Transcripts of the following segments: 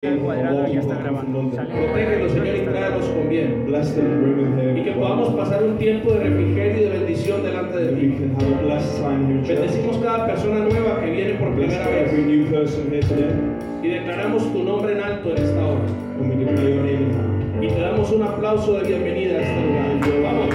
El cuadrado ya está grabando. Protégelos, Señor, y tráelos con bien. Y que podamos pasar un tiempo de refrigerio y de bendición delante de ti. Bendecimos cada persona nueva que viene por primera vez. Y declaramos tu nombre en alto en esta hora. Y te damos un aplauso de bienvenida a este lugar. Vamos.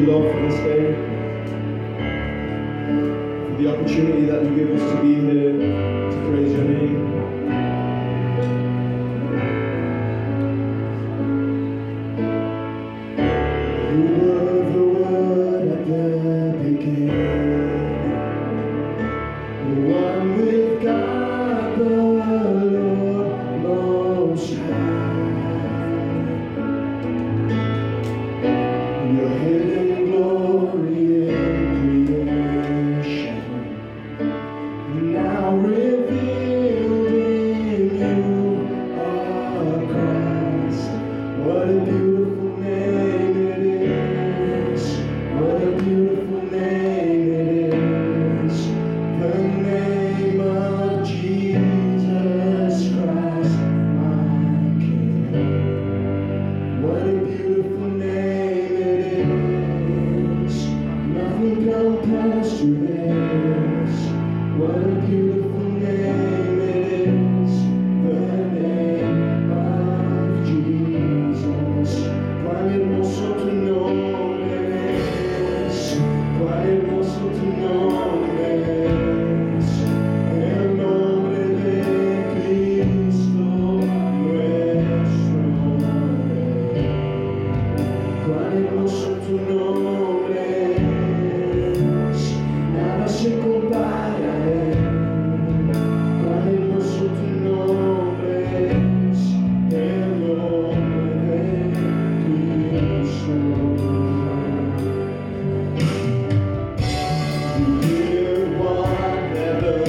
you, Lord, for this day, for the opportunity that you give us to be here to praise your name. You were the Word at the beginning, the one with God, the Lord Most High. Your hidden glory in creation, now revealed in you are Christ. What a beautiful name it is. What a beautiful name it is. The name of Jesus Christ, my King. What a beautiful name it is. Nothing compares to this. What a beautiful name it is. The name of Jesus. Qual hermoso tu nombre es. Qual hermoso tu nombre es. El nombre de Cristo nuestro Rey. Cuán hermoso tu nombre es, nada se compara a él. Cuán hermoso tu nombre es, el nombre de Cristo. You hear one heaven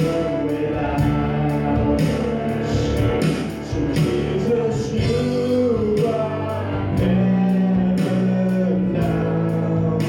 without us. So Jesus, you are heaven now.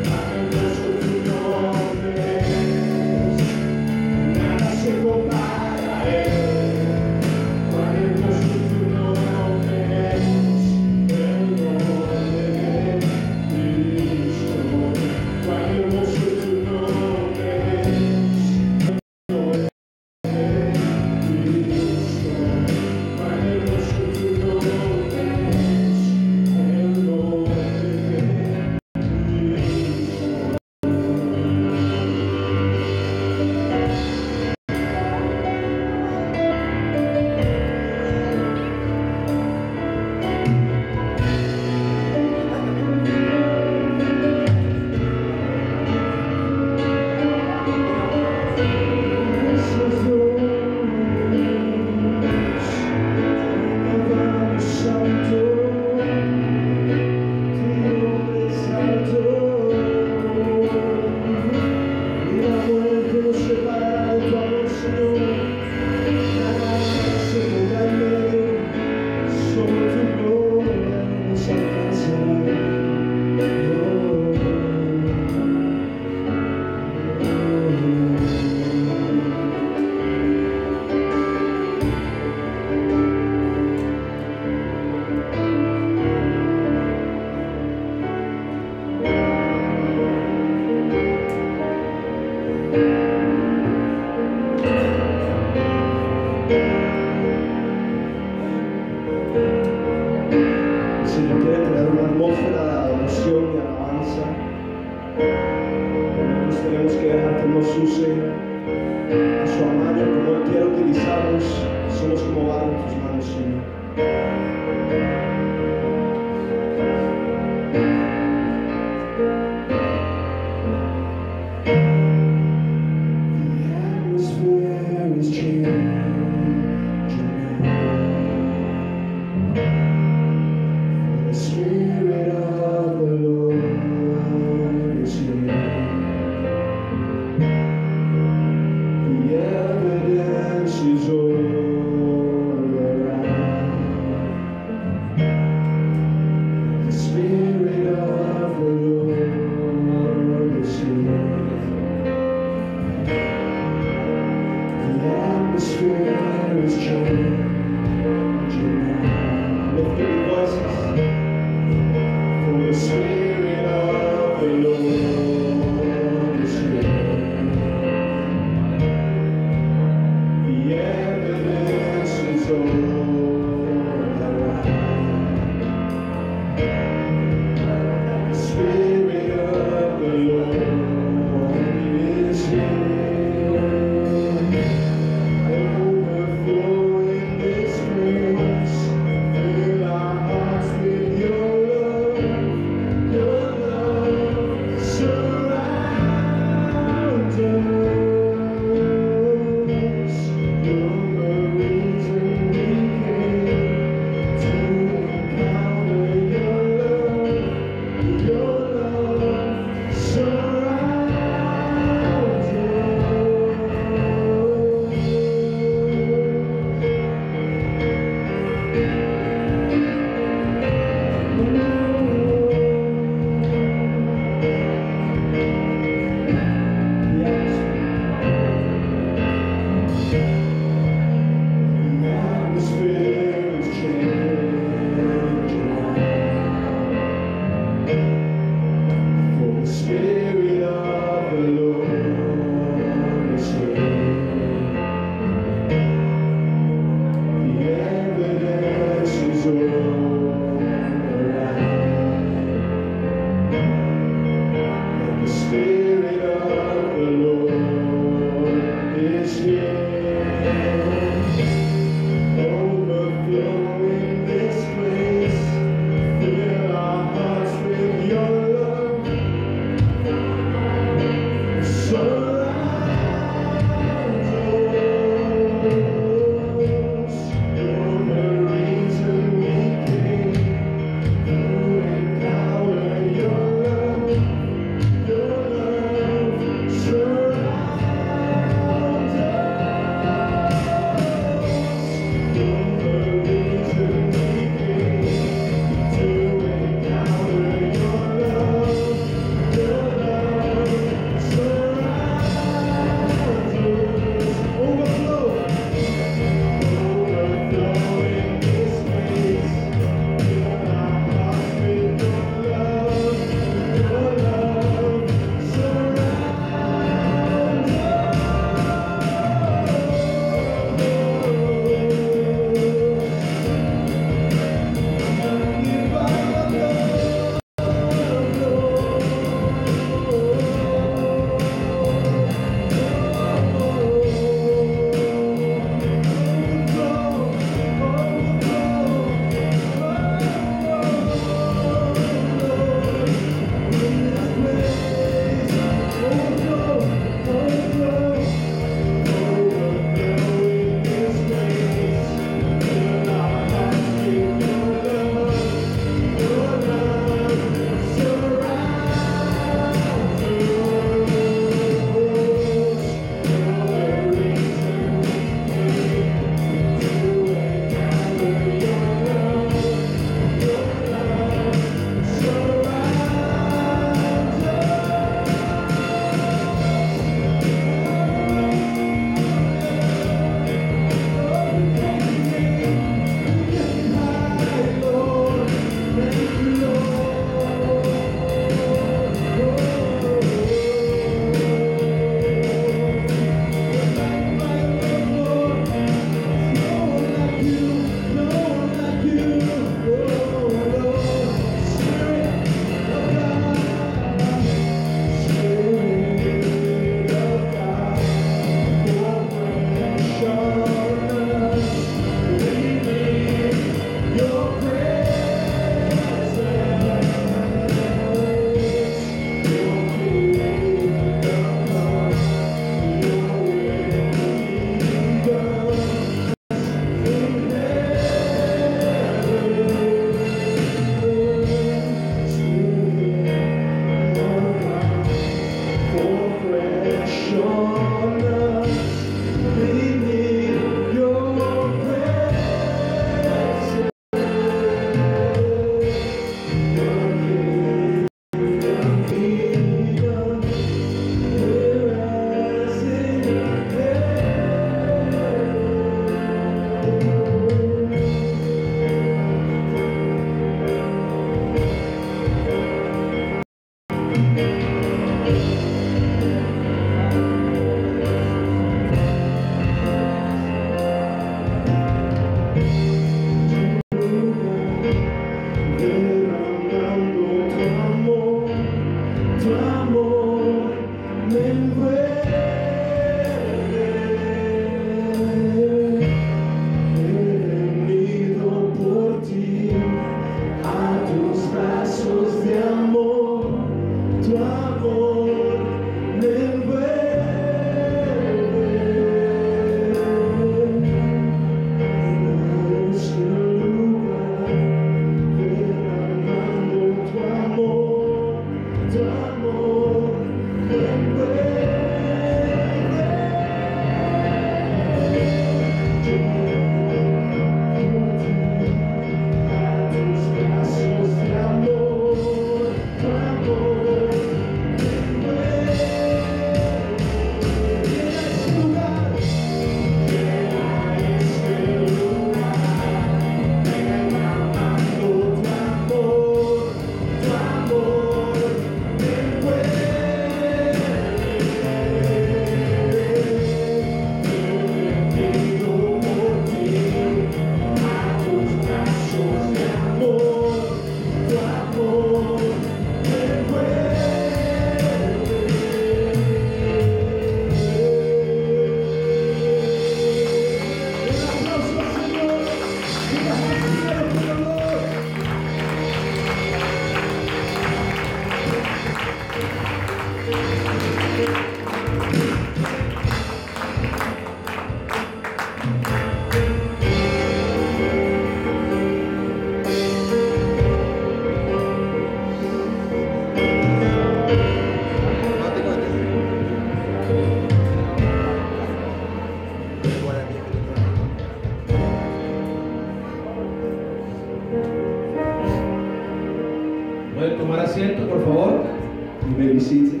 may be seated.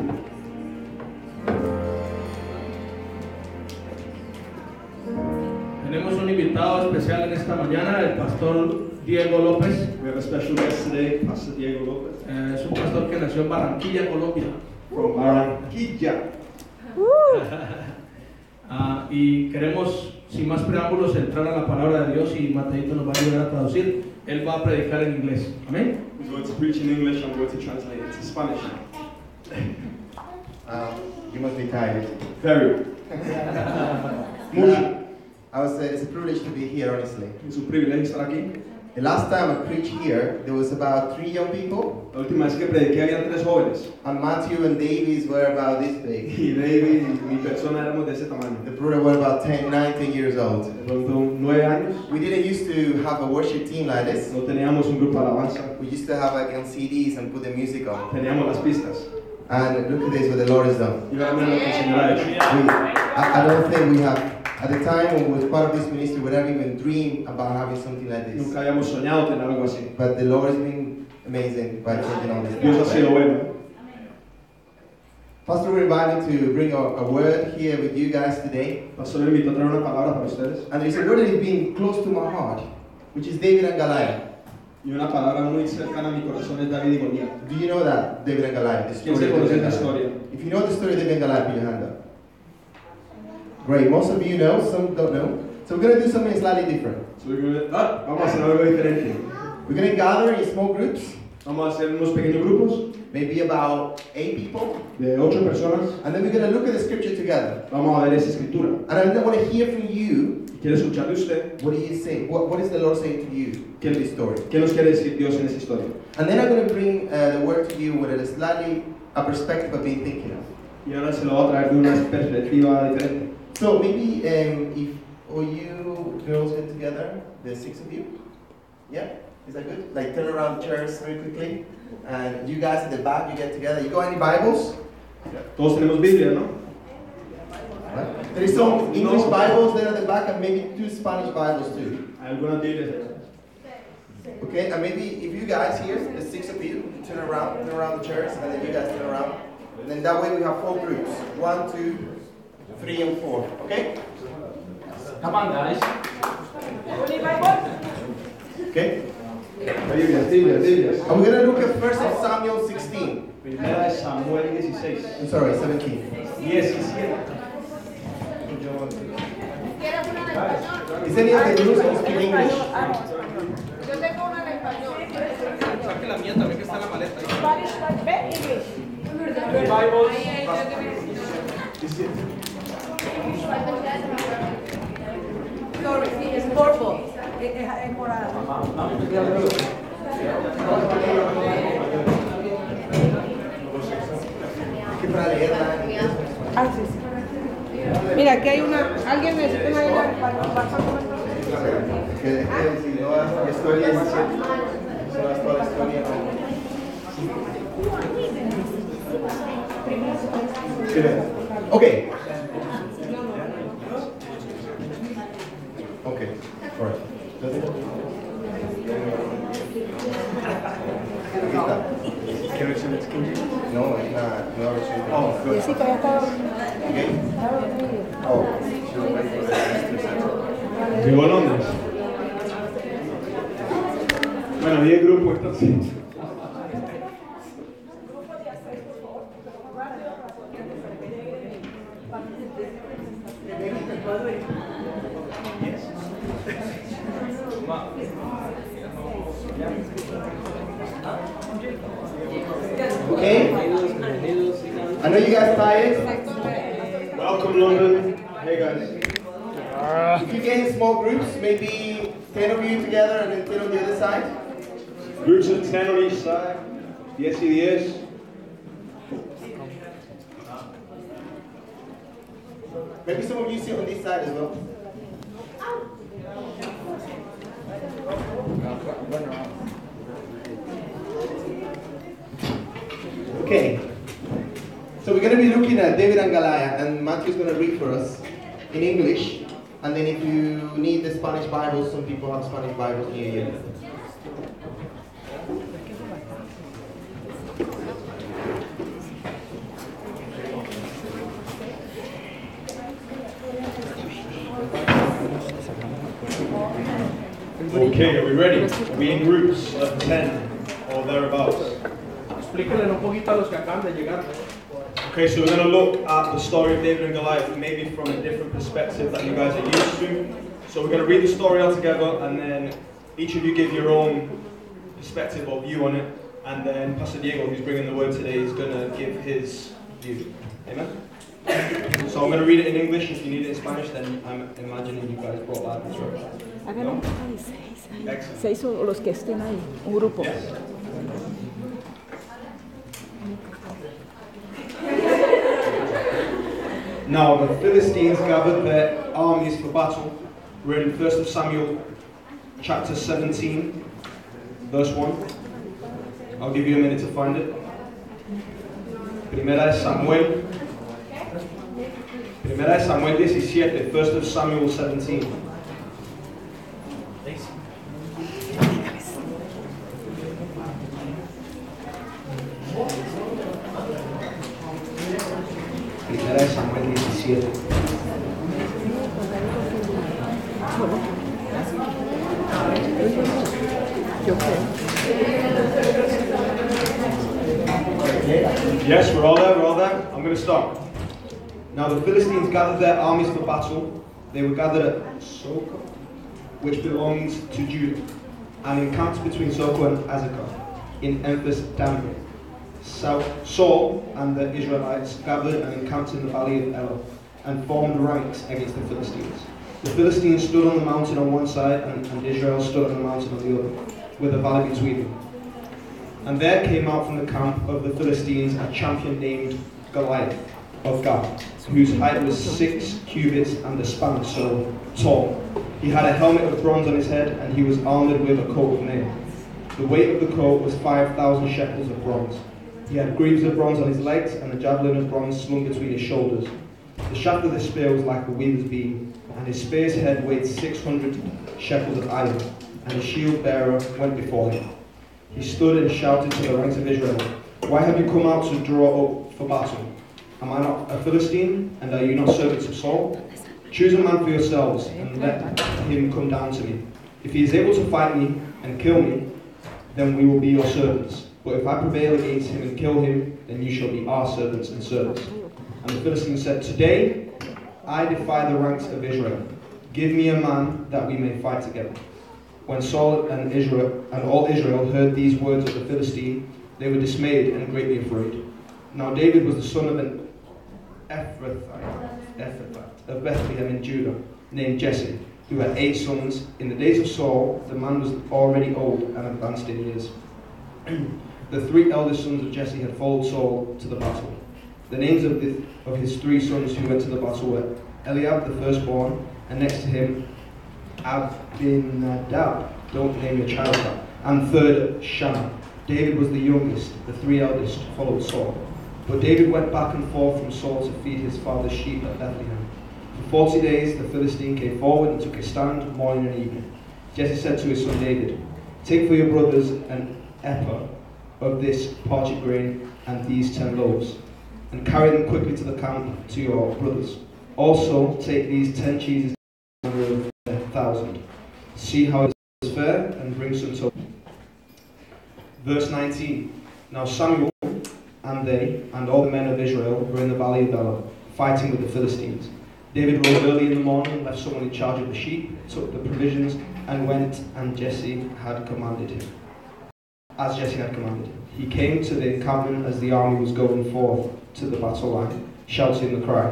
Tenemos un invitado especial en esta mañana, el pastor Diego López. We have a special guest today, Pastor Diego Lopez. Es un pastor que nació en Barranquilla, Colombia. From Barranquilla. Y queremos, sin más preámbulos, entrar a la palabra de Dios y Mateito nos va a ayudar a traducir. Él va a predicar en inglés. Amén. He's going to preach in English, I'm going to translate it to Spanish. You must be tired. Very. Mucho. It's a privilege to be here, honestly. Es un privilegio estar aquí. The last time I preached here, there was about 3 young people, La última vez que prediqué había 3 jóvenes. and Matthew and Davies were about this big. Y David y mi persona éramos de ese tamaño. The brother were about 10, 19 years old. De pronto 9 años. We didn't used to have a worship team like this. No teníamos un grupo de alabanza. We used to have like on CDs and put the music on. Teníamos las pistas. And look at this, what the Lord has done. Y ahora mira lo que el Señor ha hecho. I don't think we have, at the time when we was part of this ministry, we never even dreamed about having something like this. Nunca habíamos soñado tener algo así. But the Lord has been amazing by taking on this. Dios ha sido bueno. Pastor, we're invited to bring a word here with you guys today. Pastor me invitó a traer una palabra para ustedes. And there's a word that has been close to my heart, which is David and Goliath. Y una palabra muy cercana a mi corazón es David y Goliat. Do you know that, David and Goliath? The ¿Quién story se of conoce David and esta Goliath? historia? If you know the story of David and Goliath, put your hand up. Great, most of you know, some don't know. So we're going to do something slightly different. Vamos a hacer algo diferente. We're going to gather in small groups, Vamos a hacer unos pequeños grupos maybe about 8 people, de 8 personas. and then we're going to look at the scripture together. Vamos a ver esa escritura. And I want to hear from you, Y quiero escuchar de usted what do you say? What is the Lord saying to you in this story? qué nos quiere decir Dios en esa historia. And then I'm going to bring the word to you with a slightly a perspective I've been thinking of. Y ahora se lo voy a traer de una perspectiva diferente. So maybe if all you girls get together, the 6 of you, yeah, is that good? Like turn around chairs very quickly, and you guys at the back, you get together. You got any Bibles? Todos tenemos Biblia, ¿no? Right. There is some English Bibles there at the back, and maybe 2 Spanish Bibles too. Hay algunas Biblias allá. Okay, and maybe if you guys here, the 6 of you, turn around the chairs, and then you guys turn around. And then that way we have 4 groups. 1, 2, 3, and 4. Okay? Come on, guys. Okay? Biblias. And we're going to look at 1 Samuel 16. Primera de Samuel 16. I'm sorry, 17. 17. Is any of the groups who speak English? Yo tengo una en español. Saque la mía también que está en la maleta. Spanish, English. Sorry, sí, es purple. Es morada. Es que para leerla. Ah, sí, sí. Mira, aquí hay una. Alguien necesita una ayuda para pasar con esto. Que si no hace historia, es cierto. Si no hace toda la historia, no. Okay. Okay. All right. Aquí está. ¿Qué versión es que? No, es la nueva versión. Oh, Y good. sí, pero ya está. Okay. Oh, she was ready for that. Vivo en Londres. Bueno, mi grupo está así. Okay. I know you guys tired. Welcome London. Hey guys. If you get in small groups, maybe 10 of you together and then 10 on the other side. Groups of 10 on each side. 10 y 10. Maybe some of you sit on this side as well. Okay. So we're going to be looking at David and Goliath, and Matthew's going to read for us in English. And then if you need the Spanish Bibles, some people have Spanish Bibles near you. Okay, are we ready? Are we in groups of 10 or thereabouts? Explíquenle un poquito a los que acaban de llegar. Okay, so we're going to look at the story of David and Goliath, maybe from a different perspective that you guys are used to. So we're going to read the story all together, and then each of you give your own perspective or view on it, and then Pastor Diego, who's bringing the word today, is going to give his view. Amen? So I'm going to read it in English. If you need it in Spanish, then I'm imagining you guys brought Bibles, right? Hagan No? un grupo de 6 ahí. Excellent. 6 o los que estén ahí, un grupo. Yes. Now the Philistines gathered their armies for battle. We're in 1 Samuel chapter 17, verse 1. I'll give you a minute to find it. Primera de Samuel 17, 1 Samuel 17. Primera de Samuel 17. Yes, we're all there. I'm going to start. Now the Philistines gathered their armies for battle. They were gathered at Soko, which belongs to Judah, and encamped between Soko and Azekah in Ephes Dammim. Saul and the Israelites gathered and encamped in the valley of Elah, and formed ranks against the Philistines. The Philistines stood on the mountain on one side, and Israel stood on the mountain on the other, with a valley between them. And there came out from the camp of the Philistines a champion named Goliath of Gath, whose height was 6 cubits and a span so tall. He had a helmet of bronze on his head, and he was armored with a coat of mail. The weight of the coat was 5,000 shekels of bronze. He had greaves of bronze on his legs, and a javelin of bronze slung between his shoulders. The shaft of the spear was like a weaver's beam, and his spear's head weighed 600 shekels of iron, and his shield bearer went before him. He stood and shouted to the ranks of Israel, "Why have you come out to draw up for battle? Am I not a Philistine, and are you not servants of Saul? Choose a man for yourselves, and let him come down to me. If he is able to fight me and kill me, then we will be your servants. But if I prevail against him and kill him, then you shall be our servants and servants." And the Philistines said, "Today I defy the ranks of Israel. Give me a man that we may fight together." When Saul and all Israel heard these words of the Philistine, they were dismayed and greatly afraid. Now David was the son of an Ephrathite of Bethlehem in Judah, named Jesse, who had 8 sons. In the days of Saul, the man was already old and advanced in years. The 3 eldest sons of Jesse had followed Saul to the battle. The names of his 3 sons who went to the battle were Eliab, the firstborn, and next to him Abinadab, don't name your child that, and third Shammah. David was the youngest. The 3 eldest followed Saul. But David went back and forth from Saul to feed his father's sheep at Bethlehem. For 40 days the Philistine came forward and took his stand morning and evening. Jesse said to his son David, "Take for your brothers an ephah of this parched grain and these 10 loaves, and carry them quickly to the camp to your brothers. Also take these 10 cheeses of 1,000. See how it is fair, and bring some to." Verse 19. Now Samuel and they and all the men of Israel were in the valley of Elah, fighting with the Philistines. David rose early in the morning, left someone in charge of the sheep, took the provisions, and went as Jesse had commanded him. He came to the encampment as the army was going forth to the battle line, shouting the cry.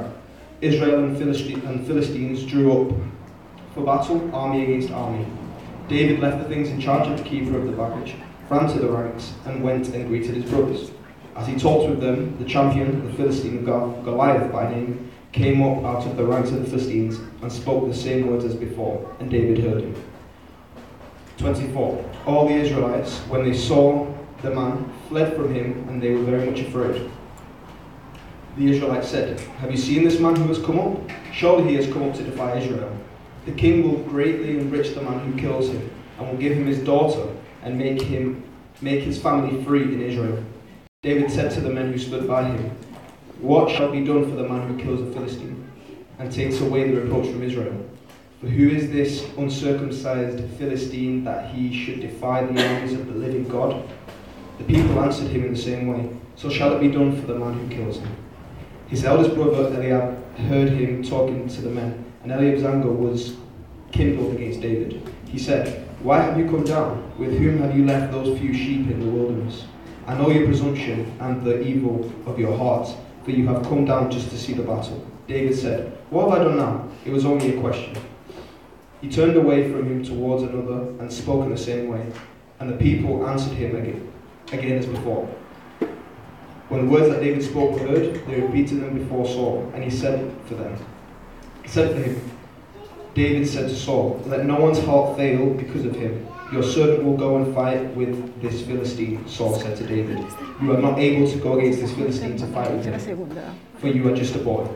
Israel and Philistines drew up for battle, army against army. David left the things in charge of the keeper of the baggage, ran to the ranks, and went and greeted his brothers. As he talked with them, the champion, the Philistine Goliath by name, came up out of the ranks of the Philistines and spoke the same words as before, and David heard him. 24. All the Israelites, when they saw the man, fled from him, and they were very much afraid. The Israelites said, "Have you seen this man who has come up? Surely he has come up to defy Israel. The king will greatly enrich the man who kills him, and will give him his daughter, and make his family free in Israel." David said to the men who stood by him, "What shall be done for the man who kills a Philistine, and takes away the reproach from Israel? For who is this uncircumcised Philistine that he should defy the armies of the living God? The people answered him in the same way, so shall it be done for the man who kills him. His eldest brother Eliab heard him talking to the men, and Eliab's anger was kindled against David. He said, Why have you come down? With whom have you left those few sheep in the wilderness? I know your presumption and the evil of your heart, for you have come down just to see the battle. David said, What have I done now? It was only a question. He turned away from him towards another and spoke in the same way, and the people answered him again as before. When the words that David spoke were heard, they repeated them before Saul, and he said for him, David said to Saul, Let no one's heart fail because of him. Your servant will go and fight with this Philistine, Saul said to David. You are not able to go against this Philistine to fight with him, for you are just a boy,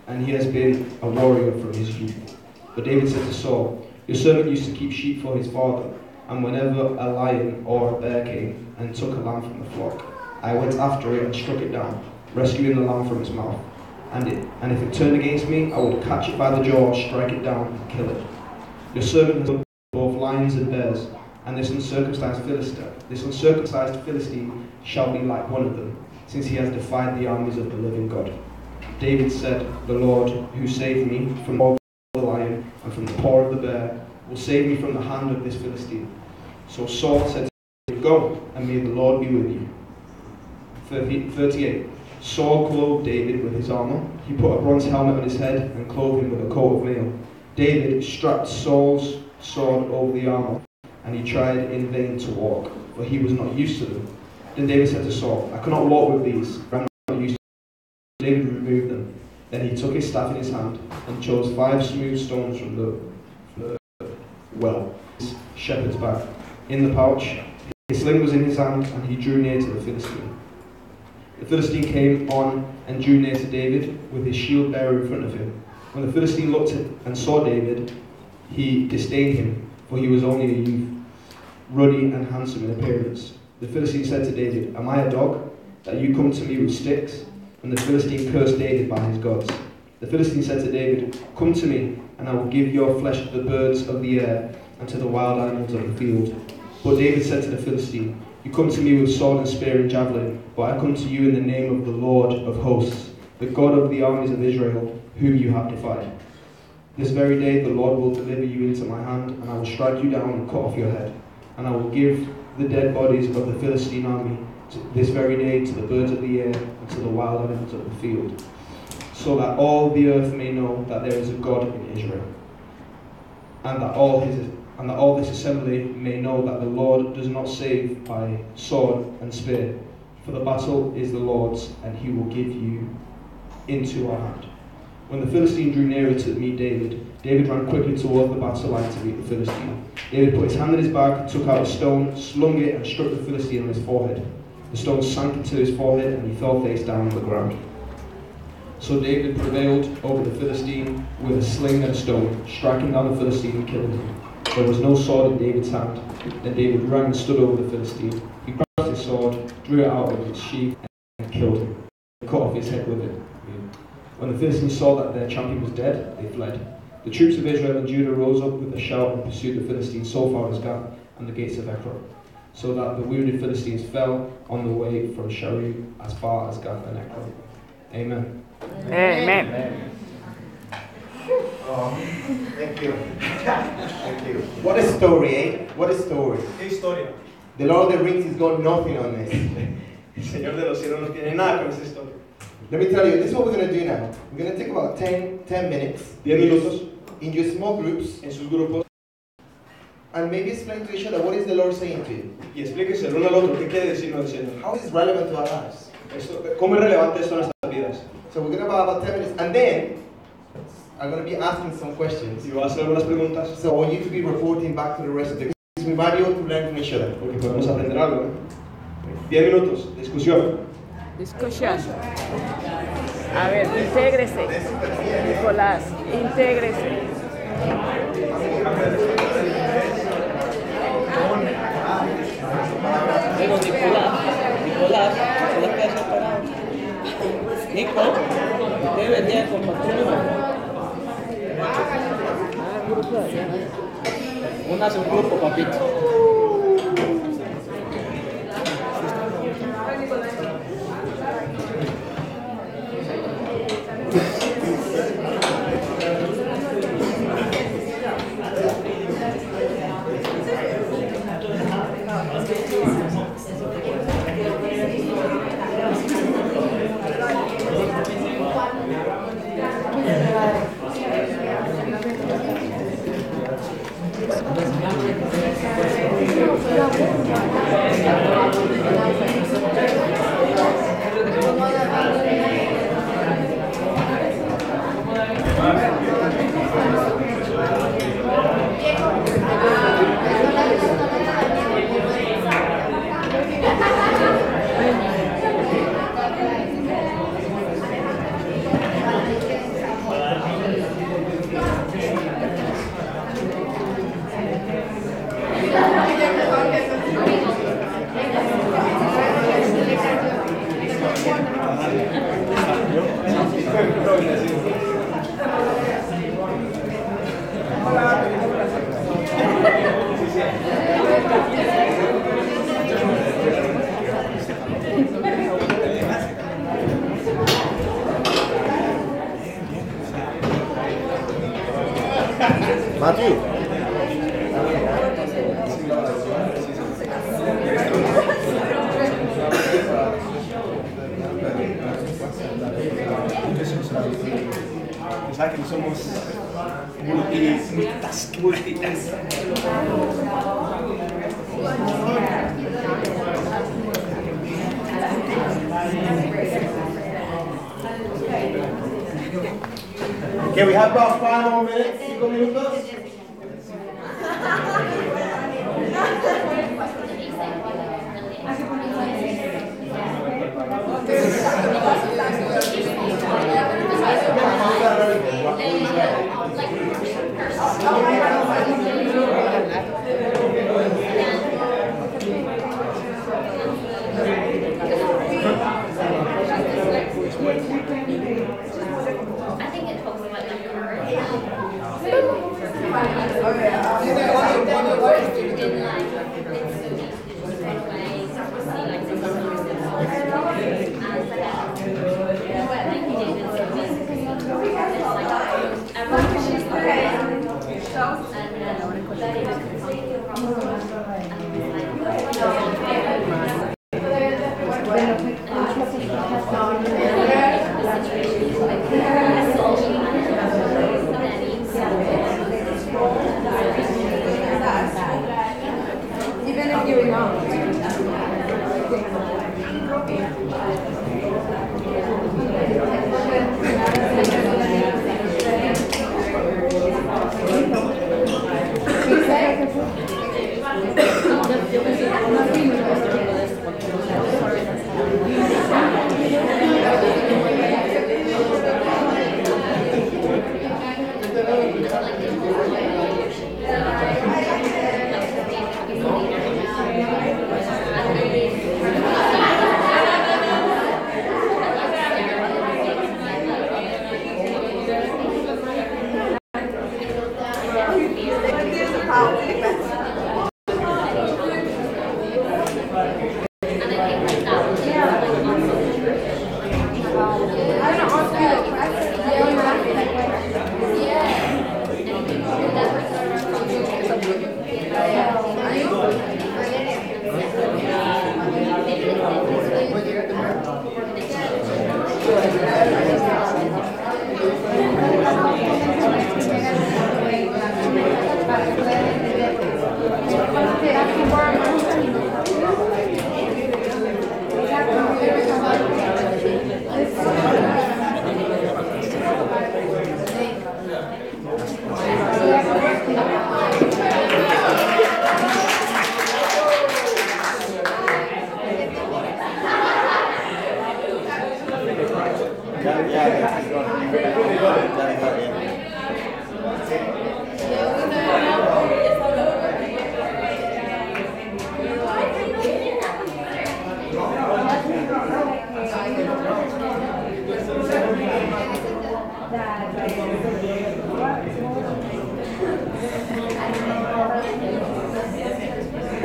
and he has been a warrior from his youth. But David said to Saul, Your servant used to keep sheep for his father, and whenever a lion or a bear came and took a lamb from the flock, I went after it and struck it down, rescuing the lamb from its mouth. And if it turned against me, I would catch it by the jaw, strike it down, and kill it. Your servant has killed both lions and bears, and this uncircumcised Philistine shall be like one of them, since he has defied the armies of the living God. David said, The Lord, who saved me from the lion and from the paw of the bear, will save me from the hand of this Philistine. So Saul said to him, Go, and may the Lord be with you. 38. Saul clothed David with his armor. He put a bronze helmet on his head and clothed him with a coat of mail. David strapped Saul's sword over the armor, and he tried in vain to walk, for he was not used to them. Then David said to Saul, I cannot walk with these, for I am not used to them. David removed them. Then he took his staff in his hand and chose 5 smooth stones from the his shepherd's bag. In the pouch, his sling was in his hand, and he drew near to the Philistine. The Philistine came on and drew near to David with his shield bearer in front of him. When the Philistine looked at and saw David, he disdained him, for he was only a youth, ruddy and handsome in appearance. The Philistine said to David, Am I a dog, that you come to me with sticks? And the Philistine cursed David by his gods. The Philistine said to David, Come to me, and I will give your flesh to the birds of the air and to the wild animals of the field. But David said to the Philistine, You come to me with sword and spear and javelin, but I come to you in the name of the Lord of hosts, the God of the armies of Israel, whom you have defied. This very day the Lord will deliver you into my hand, and I will strike you down and cut off your head. And I will give the dead bodies of the Philistine army this very day to the birds of the air and to the wild animals of the field, so that all the earth may know that there is a God in Israel, and that all this assembly may know that the Lord does not save by sword and spear, for the battle is the Lord's, and he will give you into our hand. When the Philistine drew nearer to meet David, David ran quickly toward the battle line to meet the Philistine. David put his hand in his bag, took out a stone, slung it, and struck the Philistine on his forehead. The stone sank into his forehead, and he fell face down on the ground. So David prevailed over the Philistine with a sling and a stone, striking down the Philistine and killing him. There was no sword in David's hand. Then David ran and stood over the Philistine. He grasped his sword, drew it out of its sheath, and killed him. He cut off his head with it. When the Philistines saw that their champion was dead, they fled. The troops of Israel and Judah rose up with a shout and pursued the Philistines so far as Gath and the gates of Ekron, so that the wounded Philistines fell on the way from Sharu as far as Gath and Ekron. Amen. Amen. Oh, thank you. Thank you. What a story, eh? What a story. ¿Qué historia? The Lord of the Rings has got nothing on this. El Señor de los cielos no tiene nada con esta historia. Let me tell you, this is what we're going to do now. We're going to take about 10 minutes 10 minutos in your small groups en sus grupos and maybe explain to each other what is the Lord saying to you. y explíquese el uno al otro qué quiere decirnos el Señor. How is this relevant to our lives? ¿Cómo es relevante esto en nuestras vidas? So we're going to have about 10 minutes and then I'm going to be asking some questions. Y voy a hacer algunas preguntas So I want you to be reporting back to the rest of the group. We might be able to learn from each other. porque podemos aprender algo. 10 minutos, discusión. Discussion. A ver, intégrese. Nicolás, intégrese. Pero Nicolás, ¿se la queda separado? Nico, usted venía con patrón. Ah, grupo. Únase un grupo, papito. Matthew. O sea que no somos multitask. Okay, we have about 5 more minutes. 5 minutos. I think it talks about the courage. In life, it's so easy to just run away, see like the person and like you did, it's amazing. It's like everyone should be Even if you're not.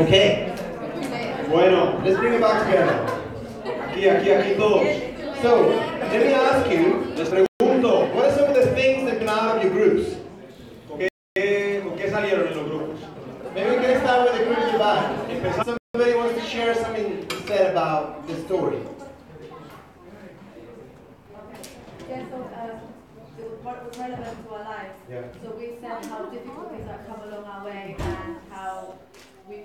Okay. Bueno, Let's bring it back together. aquí todos. So, let me ask you, Les pregunto, what are some of the things that come out of your groups? ¿con qué salieron en los grupos? Maybe we can start with the group in the back. Somebody wants to share something said about the story. Yeah, so what was relevant to our lives. Yeah. So we said how difficulties have come along our way and how we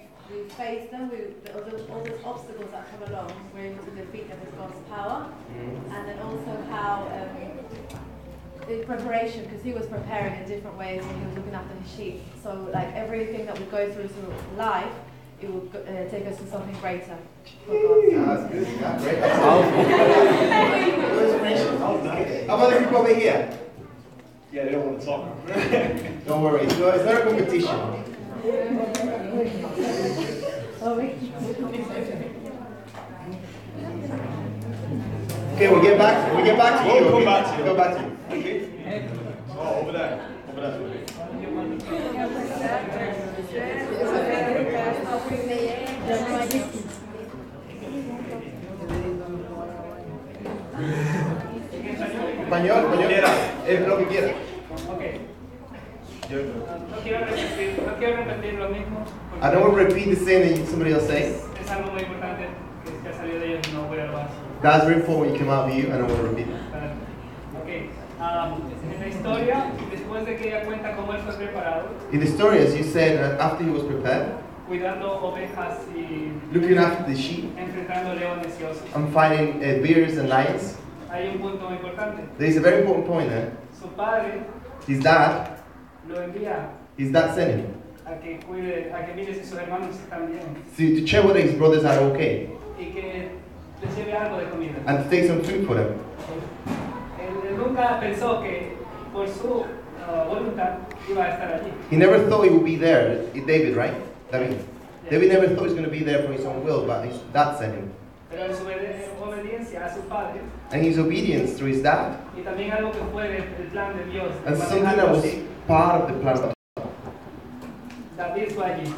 faced them, all those obstacles that come along, we're able to defeat them with God's power. And then also how the preparation, because he was preparing in different ways when he was looking after his sheep. So like everything that we go through life, it will take us to something greater for God. That's good. Yeah, great. How about the people over here? Yeah, they don't want to talk. Don't worry, it's not a competition. Okay, we'll get back to you. We'll come okay? back to you. We'll go back to you. Okay. Oh, over there. Español, lo que quiera. Ok. Yo- No quiero repetir lo mismo. I don't want to repeat the same that somebody else says. Es algo muy importante que ha salido de ellos y no voy a más. That's very important when you come out of you. I don't want to repeat it. Ok. En la historia, después de que ella cuenta cómo él fue preparado, In the story, as you said, after he was prepared, cuidando ovejas y looking after the sheep enfrentando leones y osos, and fighting bears and lions, hay un punto muy importante. there is a very important point there. Su padre His dad sent him a que cuide, a que mire si sus hermanos están bien to check whether his brothers are okay y que les lleve algo de comida. and to take some food for them. Él nunca pensó que por su voluntad iba a estar allí. He never thought he would be there. David, right? David never thought he was going to be there for his own will, but his dad sent him. Pero en su obediencia a su padre, And his obedience to his dad, y también algo que fue del plan de Dios, de and something manejarlo that was así, part of the plan of God, David fue allí,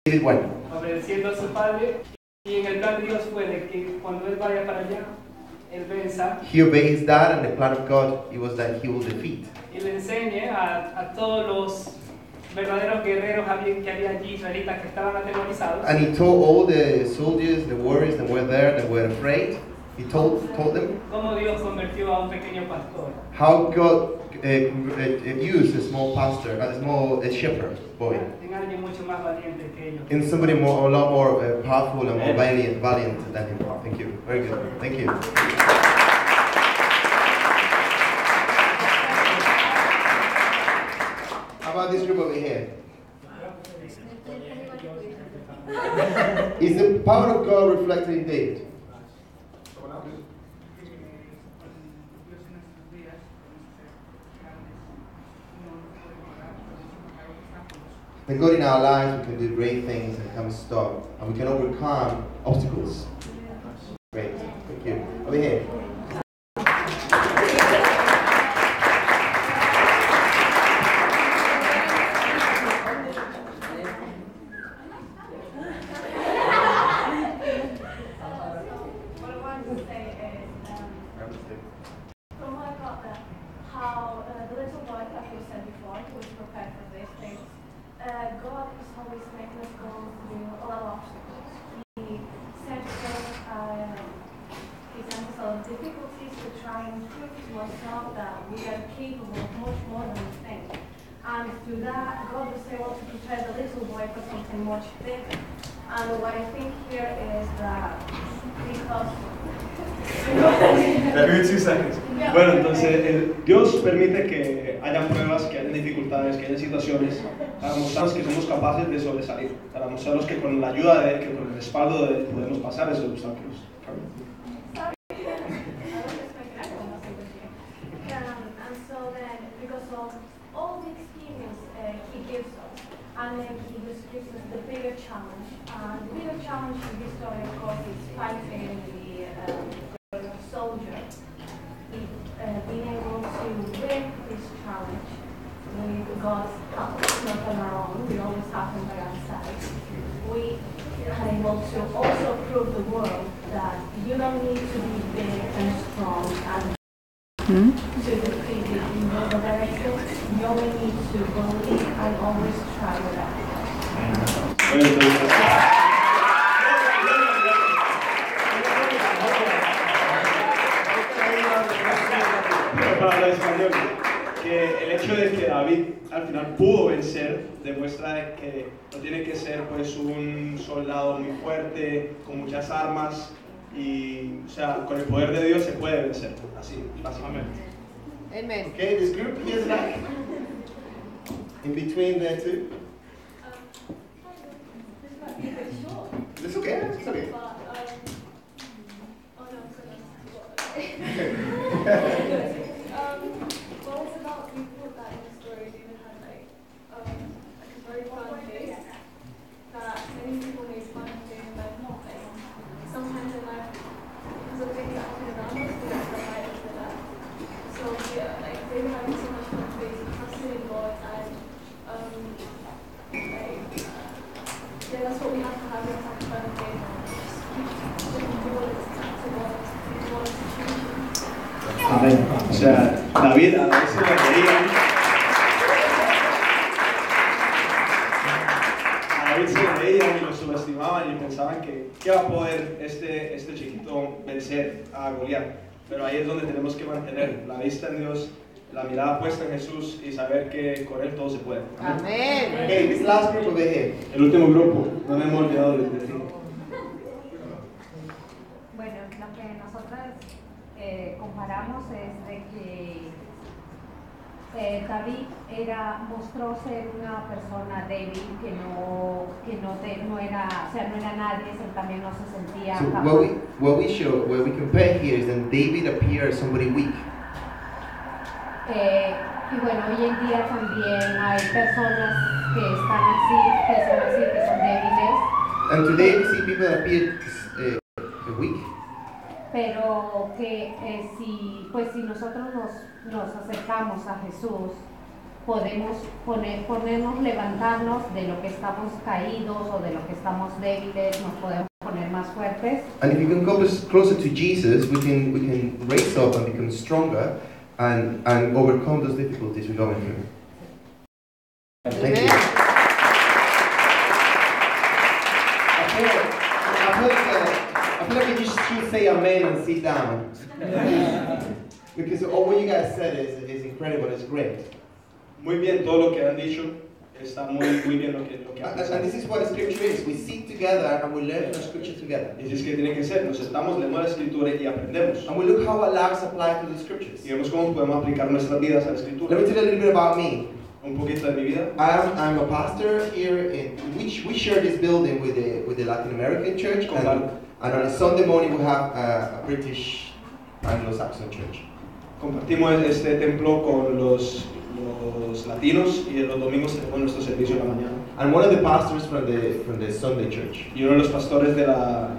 David went. obedeciendo a su padre, y en el plan de Dios fue de que cuando él vaya para allá, él venza He obeyed his dad, and the plan of God it was that he will defeat. y le enseñe a todos los verdaderos guerreros que había allí, israelitas, que estaban atemorizados, And he told all the soldiers, the warriors that were there, that were afraid, he told them cómo Dios convirtió a un pequeño pastor how God used a small pastor, a small shepherd boy, en alguien mucho más valiente que ellos. in somebody a lot more powerful and more valiant than him. Thank you. Very good. Thank you. How about this group over here? Is the power of God reflected in David? That God in our lives, we can do great things and come stop, and we can overcome obstacles. Great, thank you. Over here. What I wanted to say is, from what I got that, how the little boy, like you said before, who was prepared for these things, God is always making us go through a lot of obstacles. He sent us examples of difficulties to try and prove to ourselves that we are capable of much more than we think. And through that, God was able to prepare the little boy for something much bigger. And what I think here is that because Give me 2 seconds. Bueno, entonces Dios permite que haya pruebas, que haya dificultades, que haya situaciones para mostrarnos que somos capaces de sobresalir, para mostrarnos que con la ayuda de Él, que con el respaldo de Él podemos pasar esos obstáculos. and so then, because of all the experience he gives us, and then he just gives us the bigger challenge. And the bigger challenge in this story, of course, is fighting the soldier. Being able to win this challenge with God's help, not on our own. We always have him by our side. We able to also prove the world that you don't need to be big and strong and to defeat the evil direction. You only need to believe and always try it out. Para el español, que el hecho de que David al final pudo vencer demuestra que no tiene que ser pues un soldado muy fuerte con muchas armas y o sea con el poder de Dios se puede vencer así básicamente. Amen. Okay, this group here's like in between the two. It's okay. It's okay. Well, it's about people that in the story David had like a very fun face that many people make fun of David, but not like sometimes in life because of things that happen around us, we have to fight for that. So yeah, like David having so much fun face, trusting in God, and yeah, that's what we have to have. We have to have fun faith and just keep looking forward to God, God's situation. Amén. O sea, David a veces lo veían. A David se lo veían y lo subestimaban y pensaban que ¿qué va a poder este chiquito vencer a Goliat? Pero ahí es donde tenemos que mantener la vista en Dios, la mirada puesta en Jesús y saber que con Él todo se puede. Amén. Okay, this last group over here. El último grupo, no me hemos olvidado de ti. Bueno, lo que nosotras comparamos es de que David mostró ser una persona débil que no era, o sea, no era nadie, él también no se sentía So capaz. what we compare here is that David appeared as somebody weak. Y bueno, hoy en día también hay personas que están así, que son débiles. And today we see people that appear weak. Pero que si nosotros nos acercamos a Jesús, podemos ponernos, levantarnos de lo que estamos caídos o de lo que estamos débiles, nos podemos poner más fuertes. And if you can come closer to Jesus, we can raise up and become stronger and overcome those difficulties we're going through. Thank you. I feel like you should say amen and sit down. Because all what you guys said is incredible, it's great. Muy bien todo lo que han dicho, está muy bien lo que han pasado. And this is what the scripture is. We sit together and we learn the scripture together. Y es que tiene que ser, nos sentamos, leemos la escritura y aprendemos. And we look how our lives apply to the scriptures. Y vemos cómo podemos aplicar nuestras vidas a la escritura. Let me tell you a little bit about me. Un poquito de mi vida. I'm a pastor here we share this building with the Latin American church, and on a Sunday morning we have a British Anglo-Saxon church. Compartimos este templo con los latinos y los domingos tenemos nuestro servicio en la mañana. And one of the pastors from the Sunday church. Y uno de los pastores de la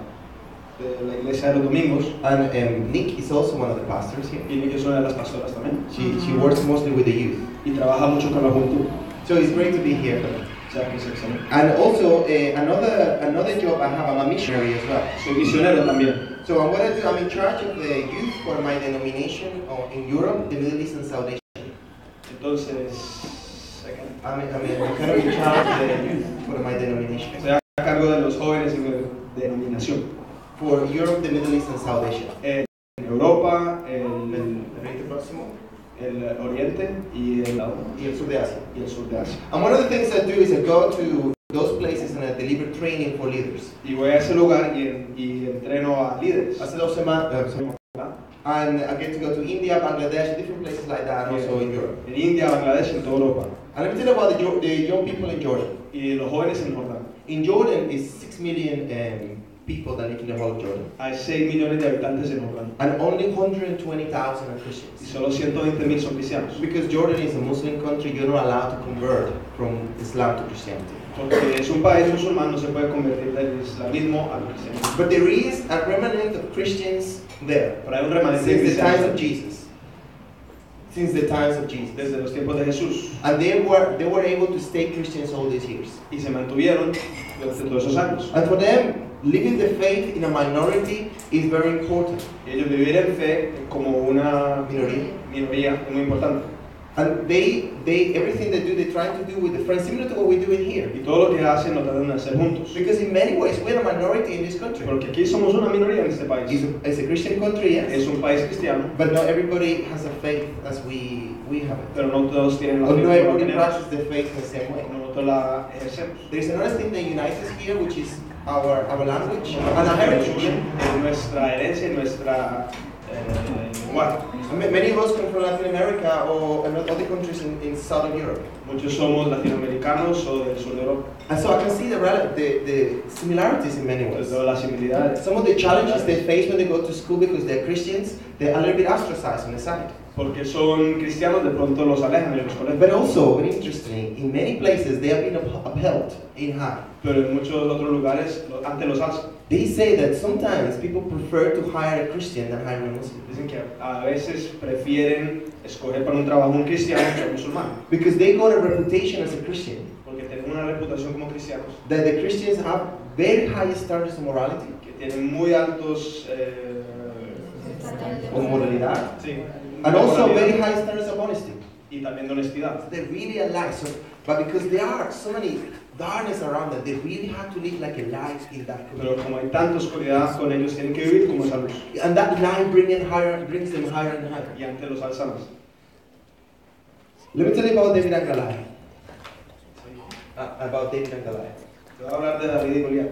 iglesia de los domingos. And Nick is also one of the pastors here. Y Nick es una de las pastoras también. She works mostly with the youth. Y trabaja mucho con la juventud. So it's great to be here. O sea, que es excelente. And also another job I have, I'm a missionary as well. Soy misionero también. So what I do, I'm in charge of the youth for my denomination in Europe, the Middle East and South Asia. Entonces, I'm kind of in charge of the youth for my denomination. Estoy a cargo de los jóvenes en mi denominación. For Europe, the Middle East and South Asia. En Europa, el Oriente Próximo, el Oriente y el Sur de Asia. Y el Sur de Asia. And one of the things I do is I go to those places and I deliver training for leaders. Y voy a ese lugar y entreno a líderes. Hace 2 semanas. And I get to go to India, Bangladesh, different places like that, and also in Europe. En India, Bangladesh, en toda Europa. And let me tell you about the young people in Jordan. Y los jóvenes en Jordán. In Jordan is 6 million people that live in the whole of Jordan. Hay 6 millones de habitantes en Jordán. And only 120,000 are Christians. Y solo 120,000 son cristianos. Because Jordan is a Muslim country, you're not allowed to convert from Islam to Christianity. Porque es un país musulmán, no se puede convertir del islamismo al cristianismo. But there is a remnant of Christians there. Pero hay un remanente de Since the times cristianos of Jesus. Since the times of Jesus. Desde los tiempos de Jesús. And they were able to stay Christians all these years. Y se mantuvieron durante todos esos años. And for them, living the faith in a minority is very important. Ellos vivir en fe como una minoría es muy importante. And everything they do, they try to do with the friends, similar to what we're doing here. Y todo lo que hacen lo tratan de hacer juntos. Because in many ways, we're a minority in this country. Porque aquí somos una minoría en este país. It's a Christian country, yes. Es un país cristiano. But not everybody has a faith as we have it. Pero no todos tienen la Or fe. not everybody practices the faith in the same way. Nosotros la ejercemos. There's another thing that unites us here, which is our language and our heritage. Es nuestra herencia y nuestra lenguaje. Many of us come from Latin America or other countries in Southern Europe. Muchos somos latinoamericanos o del sur de Europa. And so I can see the similarities in many ways. Las similitudes. Some of the challenges they face when they go to school because they're Christians, they're a little bit ostracized on the side. Porque son cristianos, de pronto los alejan en los colegios. But also, very interesting, in many places they have been upheld in high. Pero en muchos otros lugares antes los alzan. They say that sometimes people prefer to hire a Christian than hire a Muslim. Dicen que a veces prefieren escoger para un trabajo un cristiano que un musulmán. Because they got a reputation as a Christian. Porque tienen una reputación como cristianos. That the Christians have very high standards of morality. Que tienen muy altos of moralidad. Sí. And also very high standards of honesty. Y también de honestidad. So they really are like so, but because there are so many darkness around them, they really have to live like a light in that community. Pero como hay tanta oscuridad con ellos, tienen que vivir como esa luz. And that light brings them higher and higher. Y ante los alzamos. Let me tell you about David and Goliath. About David and Goliath. Te voy a hablar de David y Goliat.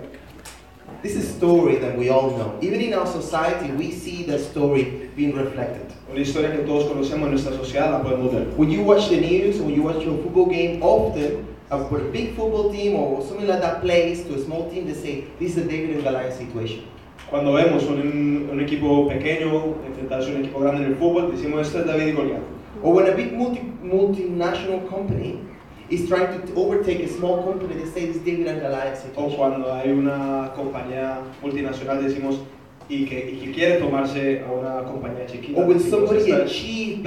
This is a story that we all know. Even in our society, we see that story being reflected. Una historia que todos conocemos en nuestra sociedad, la podemos ver. When you watch the news or when you watch your football game, often for a big football team or something like that plays to a small team, they say this is a David and Goliath situation. Cuando vemos un equipo pequeño enfrentarse a un equipo grande en el fútbol, decimos esto es David y Goliat. Or when a big multinational company is trying to overtake a small company, they say this is David and Goliath situation. O cuando hay una compañía multinacional decimos y que quiere tomarse a una compañía chiquita. Or when somebody achieved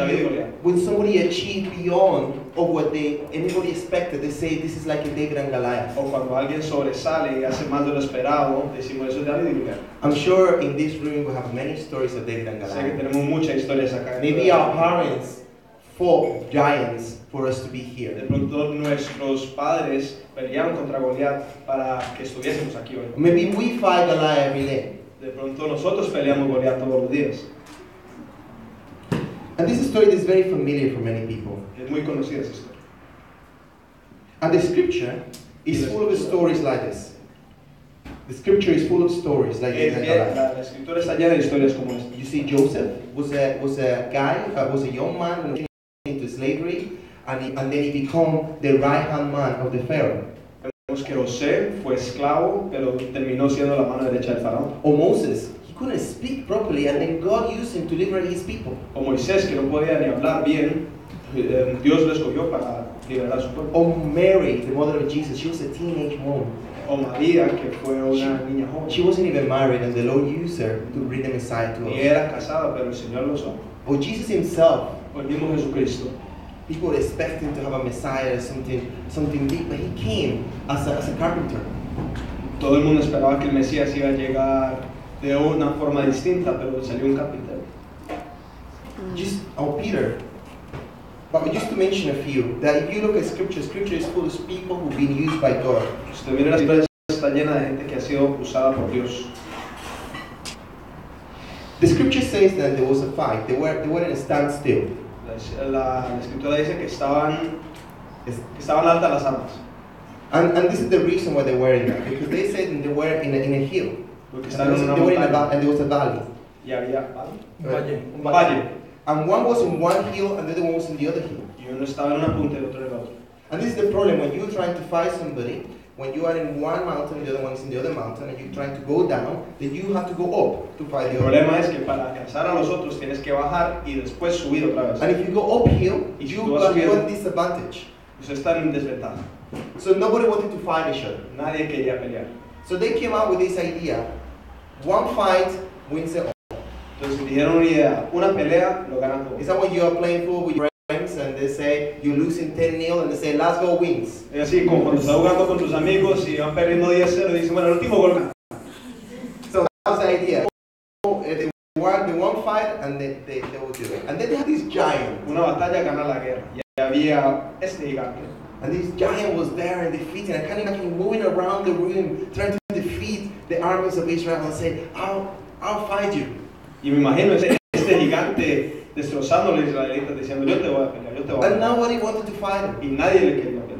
beyond of what anybody expected, they say this is like a David and Goliath. O cuando alguien sobresale y hace más de lo esperado, decimos eso es David y Goliat. I'm sure in this room we have many stories of David and Goliath. Sé que tenemos muchas historias acá. Maybe our parents fought giants for us to be here. De pronto nuestros padres pelearon contra Goliat para que estuviésemos aquí hoy. Maybe we fight Goliath every day. De pronto nosotros peleamos Goliat todos los días. And this story is very familiar for many people. Es muy conocida esa historia. And the scripture is full of stories like this. The scripture is full of stories like this. La escritura está llena de historias como esta. You see, Joseph was a guy, was a young man into slavery, and then he became the right-hand man of the Pharaoh. Vemos que José fue esclavo, pero terminó siendo la mano derecha del faraón. Or Moses, he couldn't speak properly, and then God used him to liberate his people. O Moisés, que no podía ni hablar bien, Dios lo escogió para liberar a su pueblo. Or Mary, the mother of Jesus, she was a teenage mom. O María, que fue una niña joven. She wasn't even married, and the Lord used her to bring the Messiah to us. Ni era casada, pero el Señor lo usó. Or Jesus himself. O el mismo Jesucristo. People were expecting to have a Messiah or something big, but he came as a carpenter. Todo el mundo esperaba que el Mesías iba a llegar de una forma distinta, pero salió un carpintero. Peter. But just to mention a few, that if you look at Scripture is full of people who've been used by God. Usted mira la Biblia, está llena de gente que ha sido usada por Dios. The Scripture says that there was a fight. They were in a standstill. La escritura dice que estaban altas las armas. And this is the reason why they were in that, because they said they were in a hill. Porque And there was a valley. Y había un valle. And one was in one hill and the other one was in the other hill. Y uno estaba en una punta y el otro en la otra. And this is the problem when you're trying to fight somebody. When you are in one mountain, the other one is in the other mountain, and you're trying to go down, then you have to go up to fight the other. El problema es que para alcanzar a los otros tienes que bajar y después subir otra vez. And if you go uphill, y si you are at disadvantage. Usted está en desventaja. So nobody wanted to fight each other. Nadie quería pelear. So they came out with this idea: one fight wins it all. Entonces dijeron una idea: una pelea lo ganan todo. Is that when you are playing football with your friends and they say you're losing 10-0 and they say last goal wins? Es así como cuando estás jugando con tus amigos y van perdiendo 10-0 y dicen bueno el último gol gana. was the idea. They won't fight and they will do it. And then they had this giant. Una batalla gana la guerra. Y había este gigante. And this giant was there and defeating. I can't imagine him moving around the room trying to defeat the armies of Israel and say, I'll fight you. Y me imagino este gigante destrozando a los israelitas diciendo, yo te voy a pelear, yo te voy a And pelear. nobody wanted to fight him. Y nadie le quería pelear.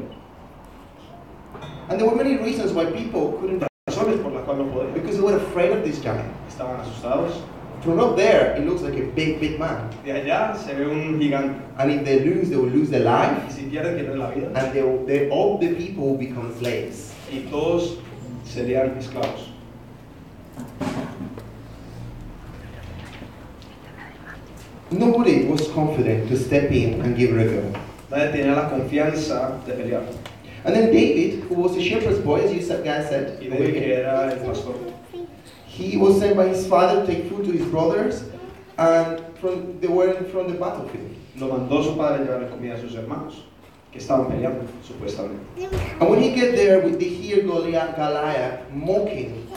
And there were many reasons why people couldn't fight. Razones por las cuales no podían. Because they were afraid of this giant. Estaban asustados. From up there, it looks like a big man. De allá se ve un gigante. And if they lose, they will lose their life. Y si pierden la vida. And all the people will become slaves. Y todos serían esclavos. Nobody was confident to step in and give it a go. Nadie tenía la confianza de pelear. And then David, who was a shepherd's boy, as you guys said, Y David, que era el pastor, he was sent by his father to take food to his brothers, and they were from the battlefield. lo mandó su padre a llevar comida a sus hermanos, que estaban peleando, supuestamente. And when he get there, they hear Goliath mocking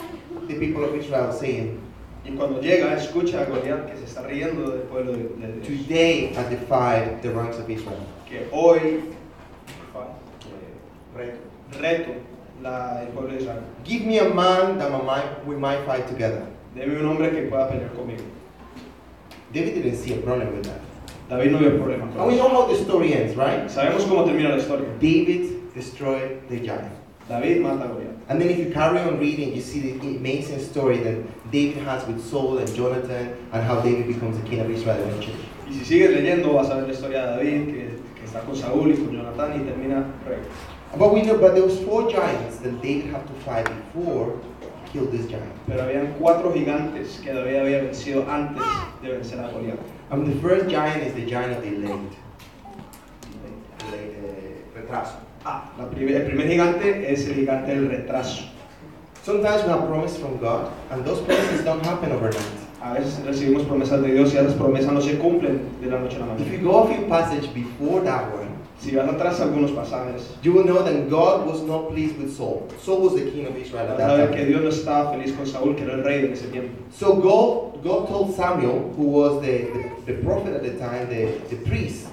the people of Israel, saying, Y cuando llega, escucha a Goliat que se está riendo del pueblo de Dios. "Today I defied the ranks of Israel." Que hoy reto el pueblo de Israel. Give me a man that we might fight together. Deme un hombre que pueda pelear conmigo. David didn't see a problem with that. David no vio problema con And we eso. know how the story ends, right? Sabemos cómo termina la historia. David destroyed the giant. David mata a Goliat. And then if you carry on reading, you see the amazing story that David has with Saul and Jonathan, and how David becomes the king of Israel eventually. Y si sigues leyendo, vas a ver la historia de David, que está con Saúl y con Jonatán y termina rey. But we know, but there was 4 giants that David had to fight before he killed this giant. Pero habían 4 gigantes que David había vencido antes de vencer a Goliat. And the first giant is the giant of delayed. Retraso. El primer gigante es el gigante del retraso. Sometimes we have promises from God, and those promises don't happen overnight. A veces recibimos promesas de Dios y esas promesas no se cumplen de la noche a la If mañana. you go a few passages before that one, Si vas atrás a algunos pasajes, you will know that God was not pleased with Saul. Saul was the king of Israel at vas a that ver que time. Dios no estaba feliz con Saúl, que era el rey en ese tiempo. So God told Samuel, who was the prophet at the time, the priest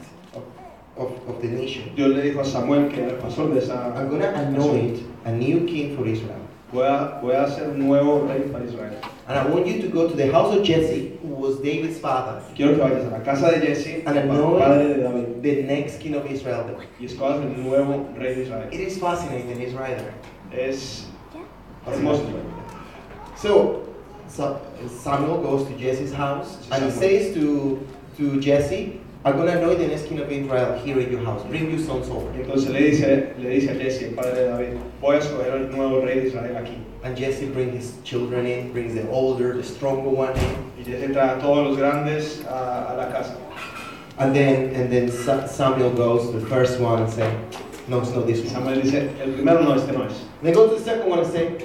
of the nation, Dios le dijo a Samuel, que era el pastor de esa I'm going to anoint a new king for Israel. voy a hacer un nuevo rey para Israel. And I want you to go to the house of Jesse, who was David's father, Quiero que vayas a la casa de Jesse, and el padre de David, anoint the next king of Israel. y escojas el nuevo rey de Israel. It is fascinating, it's right there. Es hermoso. So Samuel goes to Jesse's house, and he says to Jesse, I'm going to anoint the next king of Israel here in your house. Bring your sons over. Y entonces le dice a Jesse, el padre de David, voy a escoger el nuevo rey de Israel aquí. And Jesse brings his children in, brings the older, the stronger one in. Y Jesse trae a todos los grandes a la casa. And then Samuel goes to the first one and say, no, it's not this Y one. Samuel dice, el primero no, este no es. Then go to the second one and say,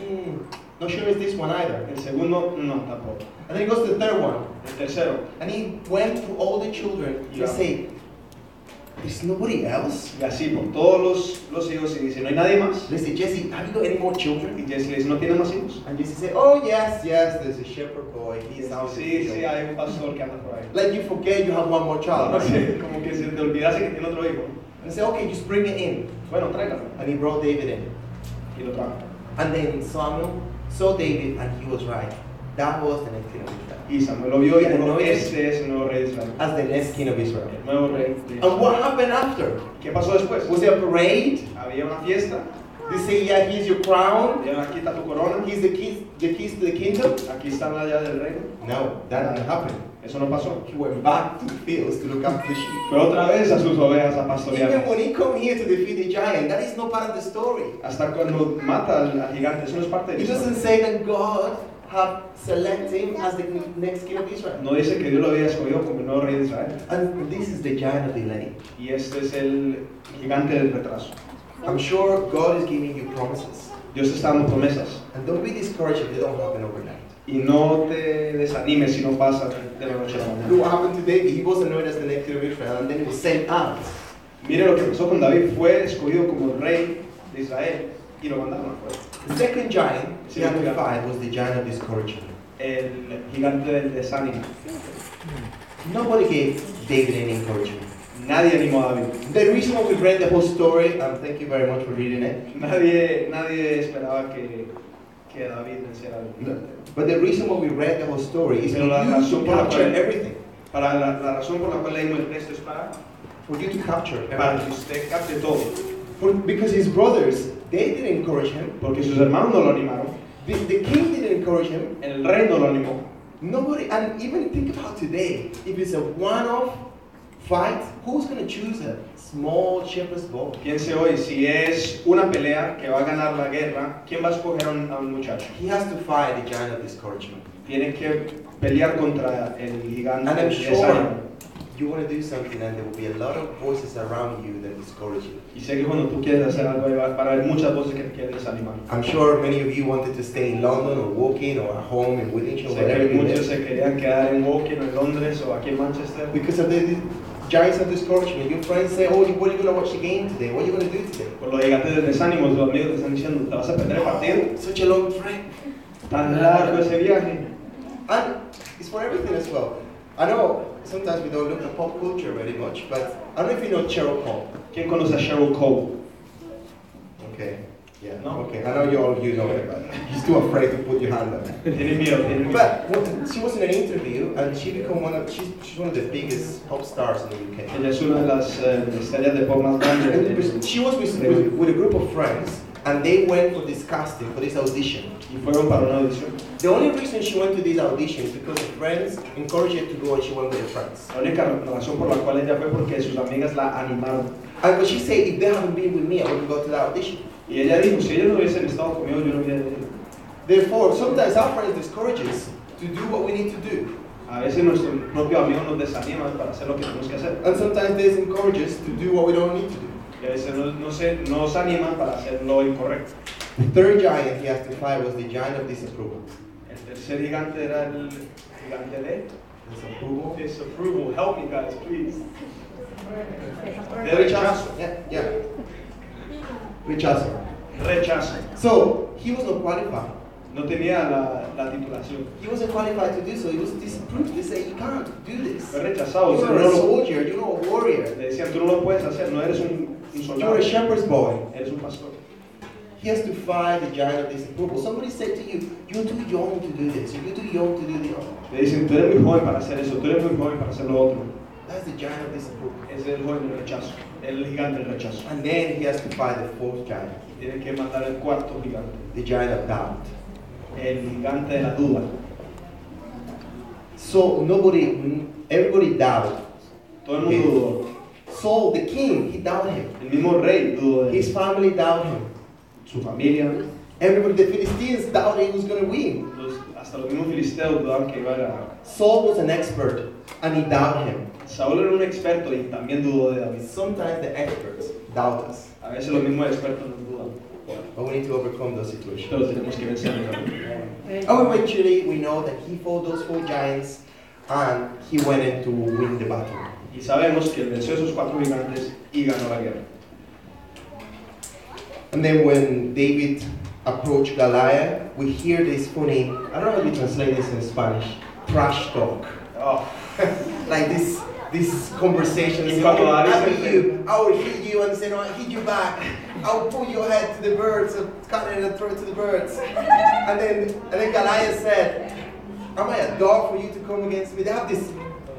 not sure it's this one either. El segundo, no, tampoco. And then he goes to the third one. El tercero, And he went through all the children. He said, there's nobody else? y así por todos los hijos, y dice, no hay nadie más. They say, Jesse, have you got any more children? Y Jesse le dice, ¿no tiene más hijos? And Jesse said, oh yes, there's a shepherd boy. He's out. Sí, sí, hay un pastor que anda por ahí. Like you forget you have one more child. Right? Como que se te olvidase que tiene otro hijo. And he said, okay, just bring it in. Bueno, tráigalo. And he brought David in. Y lo trajo. And then Samuel saw David, and he was right. That was the next king of Israel. Y Samuel lo vio y He dijo, anointed este es el nuevo rey de Israel. as the next king of Israel. El nuevo rey de And Israel. what happened after? ¿Qué pasó después? Was there a parade? Había una fiesta. They say, yeah, here's your crown. Y aquí está tu corona. Here's the keys to the kingdom. Aquí están las llaves del reino. No, that didn't happen. Eso no pasó. He went back to the fields to look after the sheep. Fue otra vez a sus ovejas a pastorear. Even when he come here to defeat the giant, that is not part of the story. Hasta cuando mata al gigante, eso no es parte de It la doesn't historia. say that God have selected him as the next king of Israel. No dice que Dios lo había escogido como el nuevo rey de Israel. And this is the giant of delay. Y este es el gigante del retraso. I'm sure God is giving you promises. Dios te está dando promesas. And don't be discouraged if they don't happen overnight. Y no te desanimes si no pasa de la noche a la Look mañana. what happened to David. He wasn't known as the next king of Israel, and then he was sent out. Mire lo que pasó con David. Fue escogido como el rey de Israel y lo mandaron afuera. The second giant he Sí, had to claro. fight was the giant of discouragement. el gigante del desánimo. Nobody gave David any encouragement. Nadie animó a David. The reason why we read the whole story, and thank you very much for reading it. Nadie esperaba que David venciera algo. No. But the reason why we read the whole story is for Pero la you razón to por la capture cual- everything. Para la razón por la cual leímos el texto es For you to capture para everything. que usted capte todo. Because his brothers, they didn't encourage him. Porque sus hermanos no lo animaron. The king didn't encourage him. El rey no lo animó. Nobody, and even think about today, if it's a one-off fight, who's going to choose a small shepherd's boy? Piense hoy, si es una pelea que va a ganar la guerra, ¿quién va a escoger a un muchacho? He has to fight the giant of discouragement. Tiene que pelear contra el gigante And I'm de sure desánimo. you want to do something and there will be a lot of voices around you that discourage you. Y sé que cuando tú quieres hacer algo, para haber muchas voces que te quieren desanimar. I'm sure many of you wanted to stay in London or Woking or at home in Whittington or Sé whatever que you muchos live. se querían quedar en Woking o en Londres o aquí en Manchester. Because of the giants of discouragement. Your friends say, oh, what are you going to watch the game today? What are you going to do today? Por los gigantes del desánimo, los amigos te están diciendo, ¿te vas a perder el partido? Such a long trip. Tan largo ese viaje. And it's for everything as well. I know sometimes we don't look at pop culture very much, but I don't know if you know Cheryl Cole. ¿Quién conoce a Cheryl Cole? Okay. Yeah. No? Okay. I know you know it, but he's too afraid to put your hand on it. Tiene miedo, tiene miedo. But she was in an interview, and she became she's one of the biggest pop stars in the UK. Ella es una de las estrellas de pop más grandes. And she was with a group of friends, and they went for this casting, for this audition. Y fueron para una audición. The only reason she went to this audition is because her friends encouraged her to go, and she went with her friends. La única razón por la cual ella fue porque sus amigas la animaron. And but she said, if they haven't been with me, I wouldn't go to the audition. Y ella dijo, si ellos no hubiesen estado conmigo, yo no hubiera ido. Therefore, sometimes our friends discourage us to do what we need to do. A veces nuestro propio amigo nos desanima para hacer lo que tenemos que hacer. And sometimes they encourage us to do what we don't need to do. Y a veces nos animan para hacer lo incorrecto. The third giant he has to fight was the giant of disapproval. El tercer gigante era el gigante de Disapproval. disapproval. Help me guys, please. De Rechazo. rechazo. Yeah. Rechazo. Rechazo. So, he was not qualified. No tenía la titulación. He wasn't qualified to do so. He was disapproved. They said, you can't do this. Fue rechazado. You're a soldier. You're not a warrior. Le decían, tú no lo puedes hacer, no eres un soldado. You're a shepherd's boy. Eres un pastor. He has to fight the giant of disapproval. Somebody said to you, you're too young to do this. You're too young to do the other. Le dicen, tú eres muy joven para hacer eso, tú eres muy joven para hacer lo otro. That's the giant of disapproval. Es el joven del rechazo, el gigante del rechazo. And then he has to fight the fourth giant, Tiene que matar el cuarto gigante, the giant of doubt. el gigante de la duda. So everybody doubted. Todo el mundo dudó. Saul, the king, he doubted him. El mismo rey dudó de él. His family doubted him. Su familia, Everybody, the Philistines doubted he was going to win. hasta los mismos filisteos dudaban que iba a ganar. Saul was an expert, and he doubted him. Saúl era un experto y también dudó de David. Sometimes the experts doubt us, A veces los mismos expertos nos dudan, but we need to overcome those situations. pero tenemos que vencerlos. And eventually, we know that he fought those four giants, and he went in to win the battle. Y sabemos que él venció a esos cuatro gigantes y ganó la guerra. And then when David approached Goliath, we hear this funny, I don't know how you translate this in Spanish, trash talk. Oh. Like this conversation. Y cuando David I se hit you, I will hit you, and say, no, I hit you back. I will pull your head to the birds, and cut it and throw it to the birds. And then Goliath said, am I a dog for you to come against me? They have this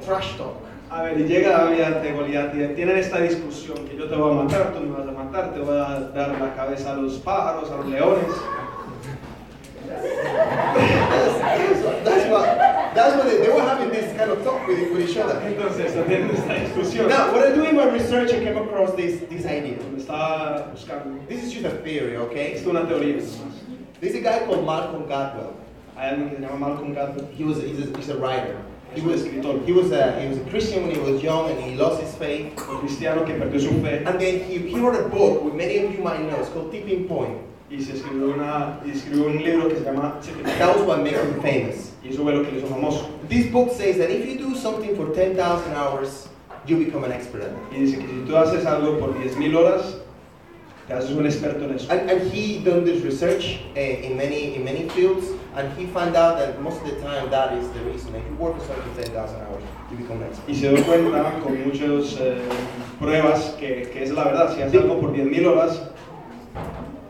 trash talk. A ver, y llega David ante Goliat y tienen esta discusión que yo te voy a matar, tú me vas a matar, te voy a dar la cabeza a los pájaros, a los leones. That's what they were having this kind of talk with each other. Entonces, tienen esta discusión. Now, when I doing my research, I came across this idea. Me estaba buscando. This is just a theory, okay? Esto es una teoría. There's a guy called Malcolm Gladwell. Hay alguien que se llama Malcolm Gladwell. He's a writer. He was escritor. He was a Christian when he was young, and he lost his faith. Un cristiano que perdió su fe. And then he wrote a book, which many of you might know. It's called Tipping Point. Y escribió un libro que se llama Tipping Point. That was what made him famous. Y eso fue lo que le hizo famoso. This book says that if you do something for 10,000 hours, you become an expert at it. Y dice que si tú haces algo por 10,000 horas, Te haces un experto en eso. And he done this research in many fields, and he found out that most of the time that is the reason. If you work for something 10,000 hours, you become an expert. Y se dio cuenta con muchas pruebas que es la verdad. Si haces algo por 10,000 horas,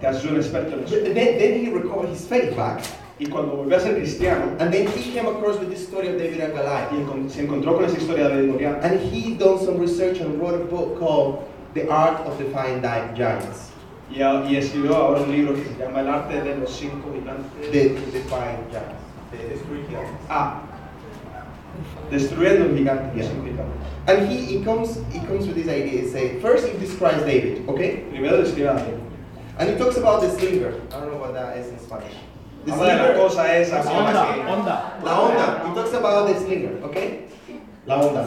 te haces un experto en eso. Then he recovered his faith back. Y cuando volvió a ser cristiano, And then he came across with this story of David and Goliath. y se encontró con esa historia de Goliat. And he done some research and wrote a book called The Art of Defying Giants. Y escribió ahora un libro que se llama El arte de los 5 gigantes. Defying Giants. The Destruing Giants. Destruyendo el gigante. Yeah. Los 5 gigantes. And he comes with this idea. He say, first he describes David, okay? Primero describe a David. And he talks about the slinger. I don't know what that is in Spanish. The Habla de la slinger. cosa esa. Onda. La onda. He talks about the slinger, okay? La onda.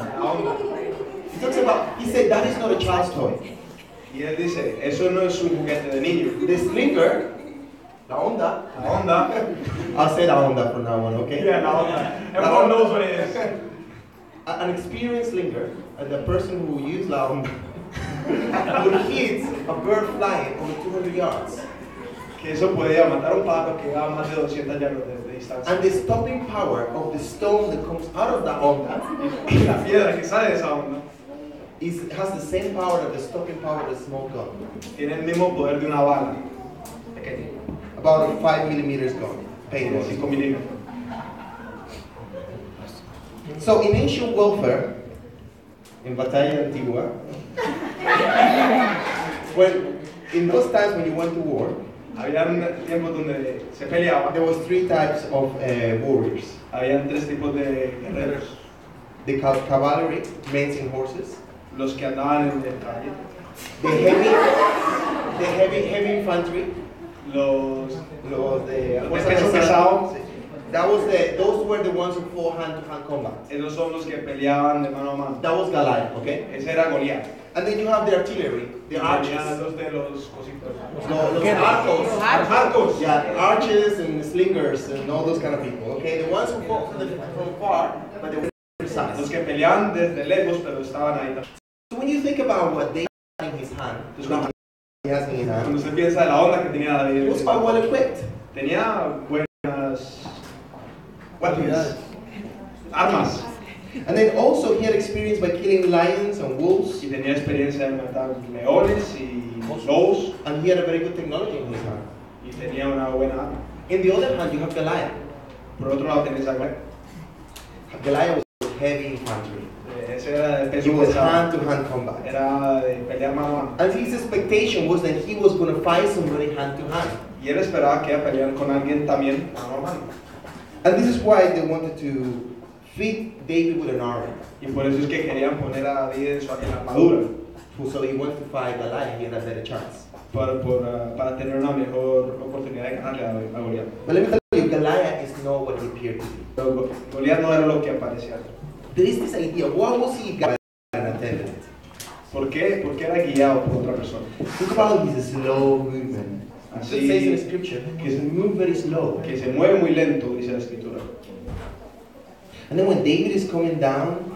He talks about, he said that is not a child's toy. Y él dice, eso no es un juguete de niño. The slinger, la onda. La onda. I'll say la onda from now on, okay? Yeah, la onda. Everyone knows what it is. An experienced slinger, and the person who used la onda, would hit a bird flying over 200 yards. Que eso podía matar a un pájaro que va a más de 200 yardas de distancia. And the stopping power of the stone that comes out of that onda Y la piedra que sale de esa onda has the same power of the stopping power of a small gun. tiene el mismo poder de una bala pequeña, About a 5 millimeters gun, de paintball. 5 milímetros. So in ancient warfare, in batalla antigua, in those times when you went to war, Había tiempos donde se peleaba. there was 3 types of warriors. Habían 3 tipos de guerreros. The cavalry, men and horses. Los que andaban en el caballo. The heavy infantry. Los de peso pesado. Those were the ones who fought hand-to-hand combat. Esos son los que peleaban de mano a mano. That was Goliath, okay? Ese era Goliat. And then you have the artillery, the archers. Los de los cositos. Los arcos. Arcos. Yeah, archers and slingers and all those kind of people, okay? The ones who fought from far, but they were precise. Los que peleaban desde lejos, pero estaban ahí. So when you think about what David had in his hand, he has in his hand, Cuando se piensa de la onda que tenía David, he was quite well equipped. tenía buenas weapons, armas, And then also he had experience by killing lions and wolves, y tenía experiencia en matar leones y lobos, and he had a very good technology in his hand. y tenía una buena arma. In the other hand, you have Goliath. Por otro lado tenés a Goliath was heavy infantry. ese era de It peso was pesado, hand-to-hand combat. era de pelear mano a mano. And his expectation was that he was going to fight somebody hand-to-hand. Y él esperaba que iba a pelear con alguien también mano a mano. And this is why they wanted to fit David with an armor. Y por eso es que querían poner a David en la armadura, So he went to fight Goliath, he had a better chance. para tener una mejor oportunidad de ganarle a Goliat. But let me tell you, Goliath is not what he appeared to be. Pero Goliat no era lo que aparecía. There is this idea, why was he guided and attended? ¿Por qué? Porque era guiado por otra persona. Think about his slow movement. It Así says in the scripture, he moved very slow. que se mueve muy lento, dice la escritura. And then when David is coming down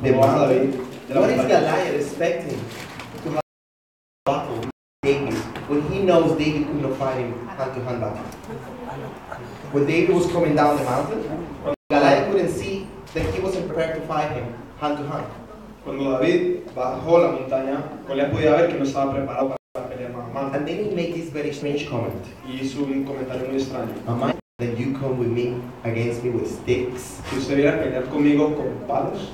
the Como baja mountain, David de la what is montaña. Goliath expecting to have a battle with David when he knows David could not fight him hand-to-hand battle? When David was coming down the mountain, Goliath couldn't see that he wasn't prepared to fight him hand-to-hand. Cuando David bajó la montaña, Goliat podía ver que no estaba preparado para pelear mano a mano. And then he made this very strange comment. Y hizo un comentario muy extraño. Am I that you come with me against me with sticks? Si usted viera a pelear conmigo con palos,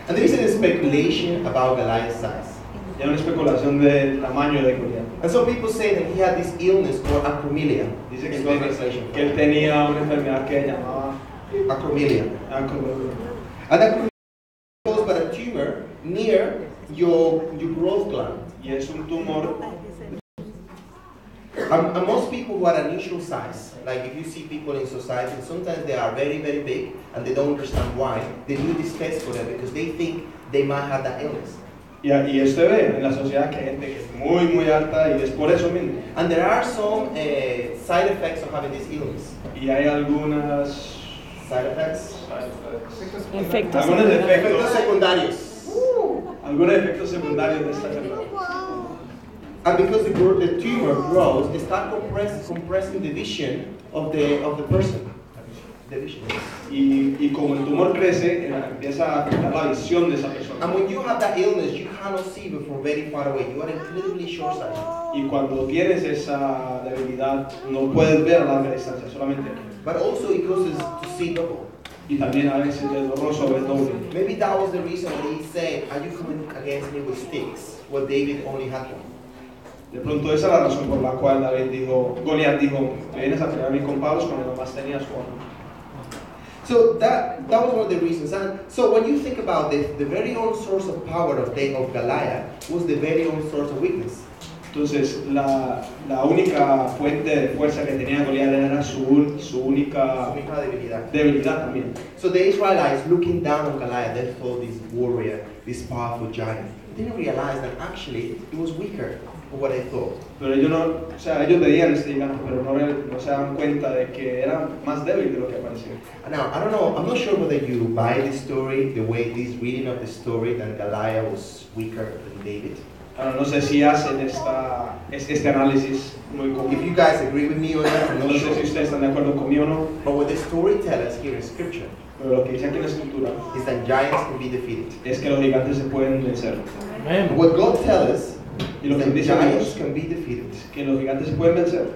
And there is a speculation about Goliath's size. ya una especulación del tamaño de Goliat. And some people say that he had this illness called acromegalia. Dice que, It's no translation. que él tenía una enfermedad que llamaba Acromegalia. acromegalia. And acromegalia is caused by a tumor near your growth gland. Y es un tumor. And most people who are unusual size, like if you see people in society, sometimes they are very, very big and they don't understand why, they do this test for them because they think they might have that illness. Y usted ve en la sociedad que hay gente que es muy, muy alta y es por eso mismo. And there are some side effects of having this illness. Y hay algunas Side effects? Efectos. Algunos Efectos defectos, secundarios. algunos efectos secundarios de esta enfermedad. And because the tumor grows, it starts compressing the vision of the person. The vision. Y como el tumor crece, empieza a afectar la visión de esa persona. And when you have that illness, you cannot see from very far away. You are incredibly short-sighted. Y cuando tienes esa debilidad, no puedes ver a larga distancia, solamente aquí. But also it causes to see double. Y también a veces es doloroso ver doble. Maybe that was the reason when he said, "Are you coming against me with sticks?" Well, David only had one. De pronto esa es la razón por la cual Goliat dijo, vienes a pelearme con palos cuando nomás tenías uno. So that was one of the reasons. And so when you think about this, the very own source of power of Goliath was the very own source of weakness. Entonces la única fuente de fuerza que tenía Goliat era su única debilidad también. So the Israelites looking down on Goliath, they saw this warrior, this powerful giant. They didn't realize that actually he was weaker than what they thought. Pero ellos veían este gigante, pero no se daban cuenta de que era más débil de lo que parecía. Now, I don't know, I'm not sure whether you buy this story, the way this reading of the story, that Goliath was weaker than David. Ahora, no sé si hacen este análisis muy común. If you guys agree with me on that, I'm No not sé sure. si ustedes están de acuerdo conmigo o no. But what the story tells us here in Scripture Pero lo que dice aquí en la escritura is that giants can be defeated. es que los gigantes se pueden vencer. What God tells us Y lo is que that dice giants Dios can be defeated. es que los gigantes se pueden vencer.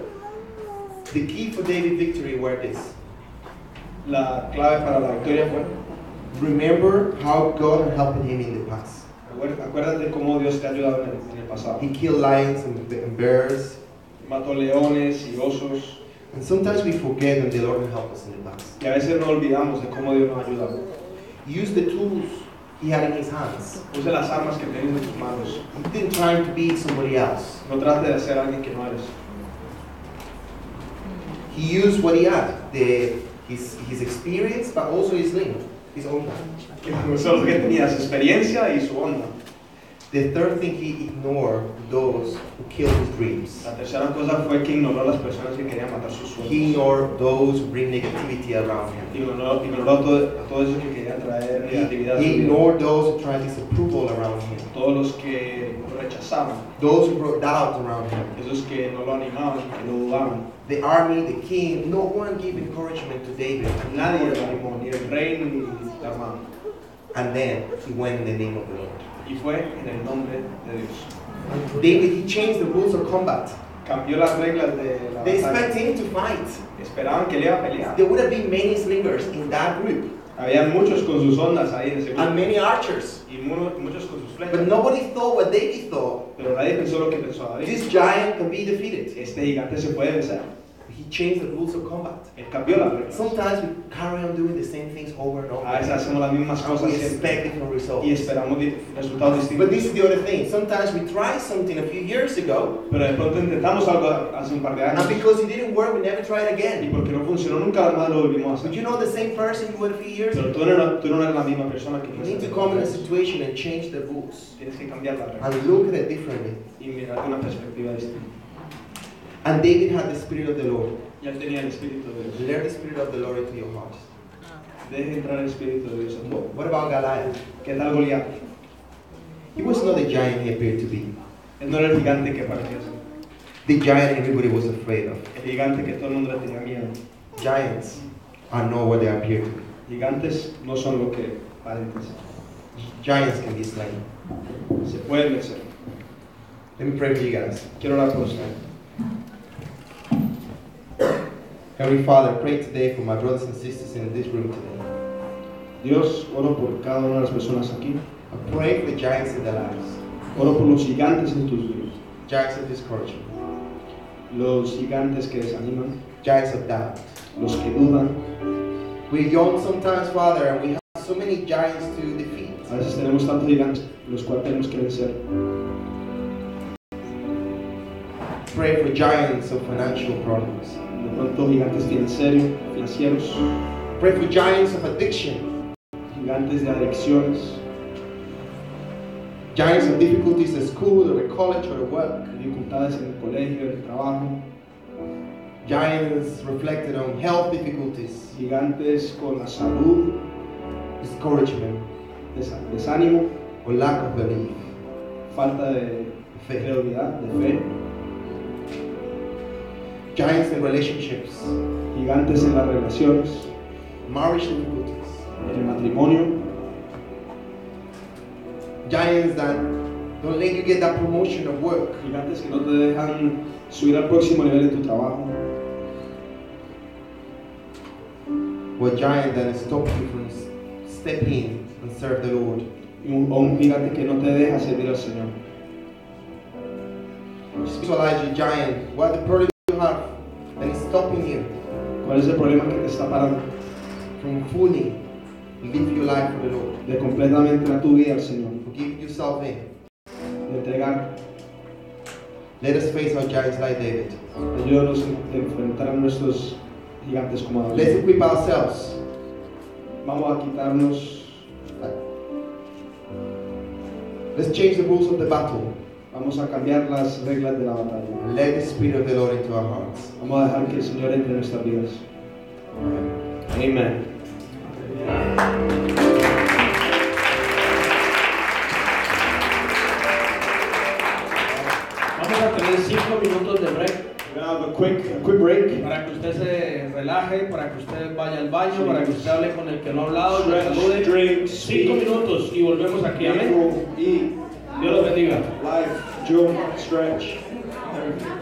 The key for David's victory were this. La clave para la victoria fue: Remember how God had helped him in the past. acuérdate cómo Dios te ha ayudado en el pasado. He killed lions and bears. Mató leones y osos. And sometimes we forget that the Lord will help us in the past. Y a veces nos olvidamos de cómo Dios nos ha ayudado. Use the tools he had in his hands. Use las armas que tienes en tus manos. He didn't try to be somebody else. No trate de ser alguien que no eres. He used what he had, his experience, but also his own. Usó lo que tenía, su experiencia y su onda. The third thing, he ignored those who killed his dreams. La tercera cosa fue que ignoró a las personas que querían matar sus sueños. He ignored those who bring negativity around him. Ignoró a todos esos que querían traer negatividad. He ignored those who tried disapproval around him. Todos los que lo rechazaban. Those who brought doubts around him. Esos que no lo animaban, que lo dudaban. The army, the king, no one gave encouragement to David. Nadie lo animó, ni el rey ni la armada. And then he went in the name of the Lord. Y fue en el nombre de Dios. David, he changed the rules of combat. Cambió las reglas de la They batalla. expect him to fight. Esperaban que él iba a pelear. There would have been many slingers in that group. Había muchos con sus ondas ahí en ese grupo. And many archers. Y muchos con sus flechas. But nobody thought what David thought. Pero nadie pensó lo que pensó David. This giant can be defeated. Este gigante se puede vencer. He changed the rules of combat. Él cambió las reglas. Sometimes we carry on doing the same things over and over. A veces hacemos las mismas And cosas we siempre. expect different results. Y esperamos resultados distintos. But this is the other thing. Sometimes we tried something a few years ago, Pero de pronto intentamos algo hace un par de años. and because it didn't work, we never tried Y again. porque no funcionó, nunca más lo volvimos a But hacer. you know the same person you were a few years Pero ago? tú no eres la misma persona que You need to come in a situation and change the rules Tienes que cambiar las reglas and look at it differently. y mirar de una perspectiva distinta. And David had the Spirit of the Lord. Ya tenía el Espíritu de Dios. Let the Spirit of the Lord into your heart. Deje entrar el Espíritu de Dios en tu. What about Goliath? ¿Qué tal Goliat? He was not the giant he appeared to be. Él no era el gigante que parecía ser. The giant everybody was afraid of. El gigante que todo el mundo le tenía miedo. Giants are not what they appear to be. Gigantes no son lo que parecen ser. Giants can be slain. Se pueden vencer. Let me pray for you guys. Quiero orar por usted. Heavenly Father, I pray today for my brothers and sisters in this room today. Dios, oro por cada una de las personas aquí. I pray for the giants in their lives. Oro por los gigantes en tus vidas. Giants of discouragement. Los gigantes que desaniman. Giants of doubt. Los que dudan. We're young sometimes, Father, and we have so many giants to defeat. A veces tenemos tantos gigantes, los cuales tenemos que vencer. Pray for giants of financial problems. De pronto gigantes financieros. Pray for giants of addiction. Gigantes de adicciones. Giants of difficulties at school or at college or at work. Dificultades en el colegio, en el trabajo. Giants reflected on health difficulties. Gigantes con la salud. Discouragement. Desánimo. Or lack of belief. Falta de Fe. incredulidad, de fe. Giants in relationships, Gigantes en las relaciones, marriage difficulties, en el matrimonio. giants that don't let you get that promotion at work. Gigantes que no te dejan subir al próximo nivel en tu trabajo. Or a giant that stops you from stepping and serve the Lord. O un gigante que no te deja servir al Señor. Visualize your giant. What the problem you have that is stopping you ¿Cuál es el problema que te está parando from fully live your life for the Lord? de completamente dar tu vida al Señor? For giving yourself in. De entregar. Let us face our giants like David. Ayúdanos a enfrentar a nuestros gigantes como David. Let's equip ourselves. Vamos a quitarnos. Let's change the rules of the battle. Vamos a cambiar las reglas de la batalla. And let the Spirit of the Lord into our hearts. Vamos a dejar que el Señor entre en nuestras vidas. Amén. Vamos a tener 5 minutos de break. We're gonna have a quick break. Para que usted se relaje, para que usted vaya al baño, para que usted hable con el que no ha hablado, le salude. 5 minutos y volvemos aquí. Amén. Dios los bendiga. Life, jump, stretch, everything.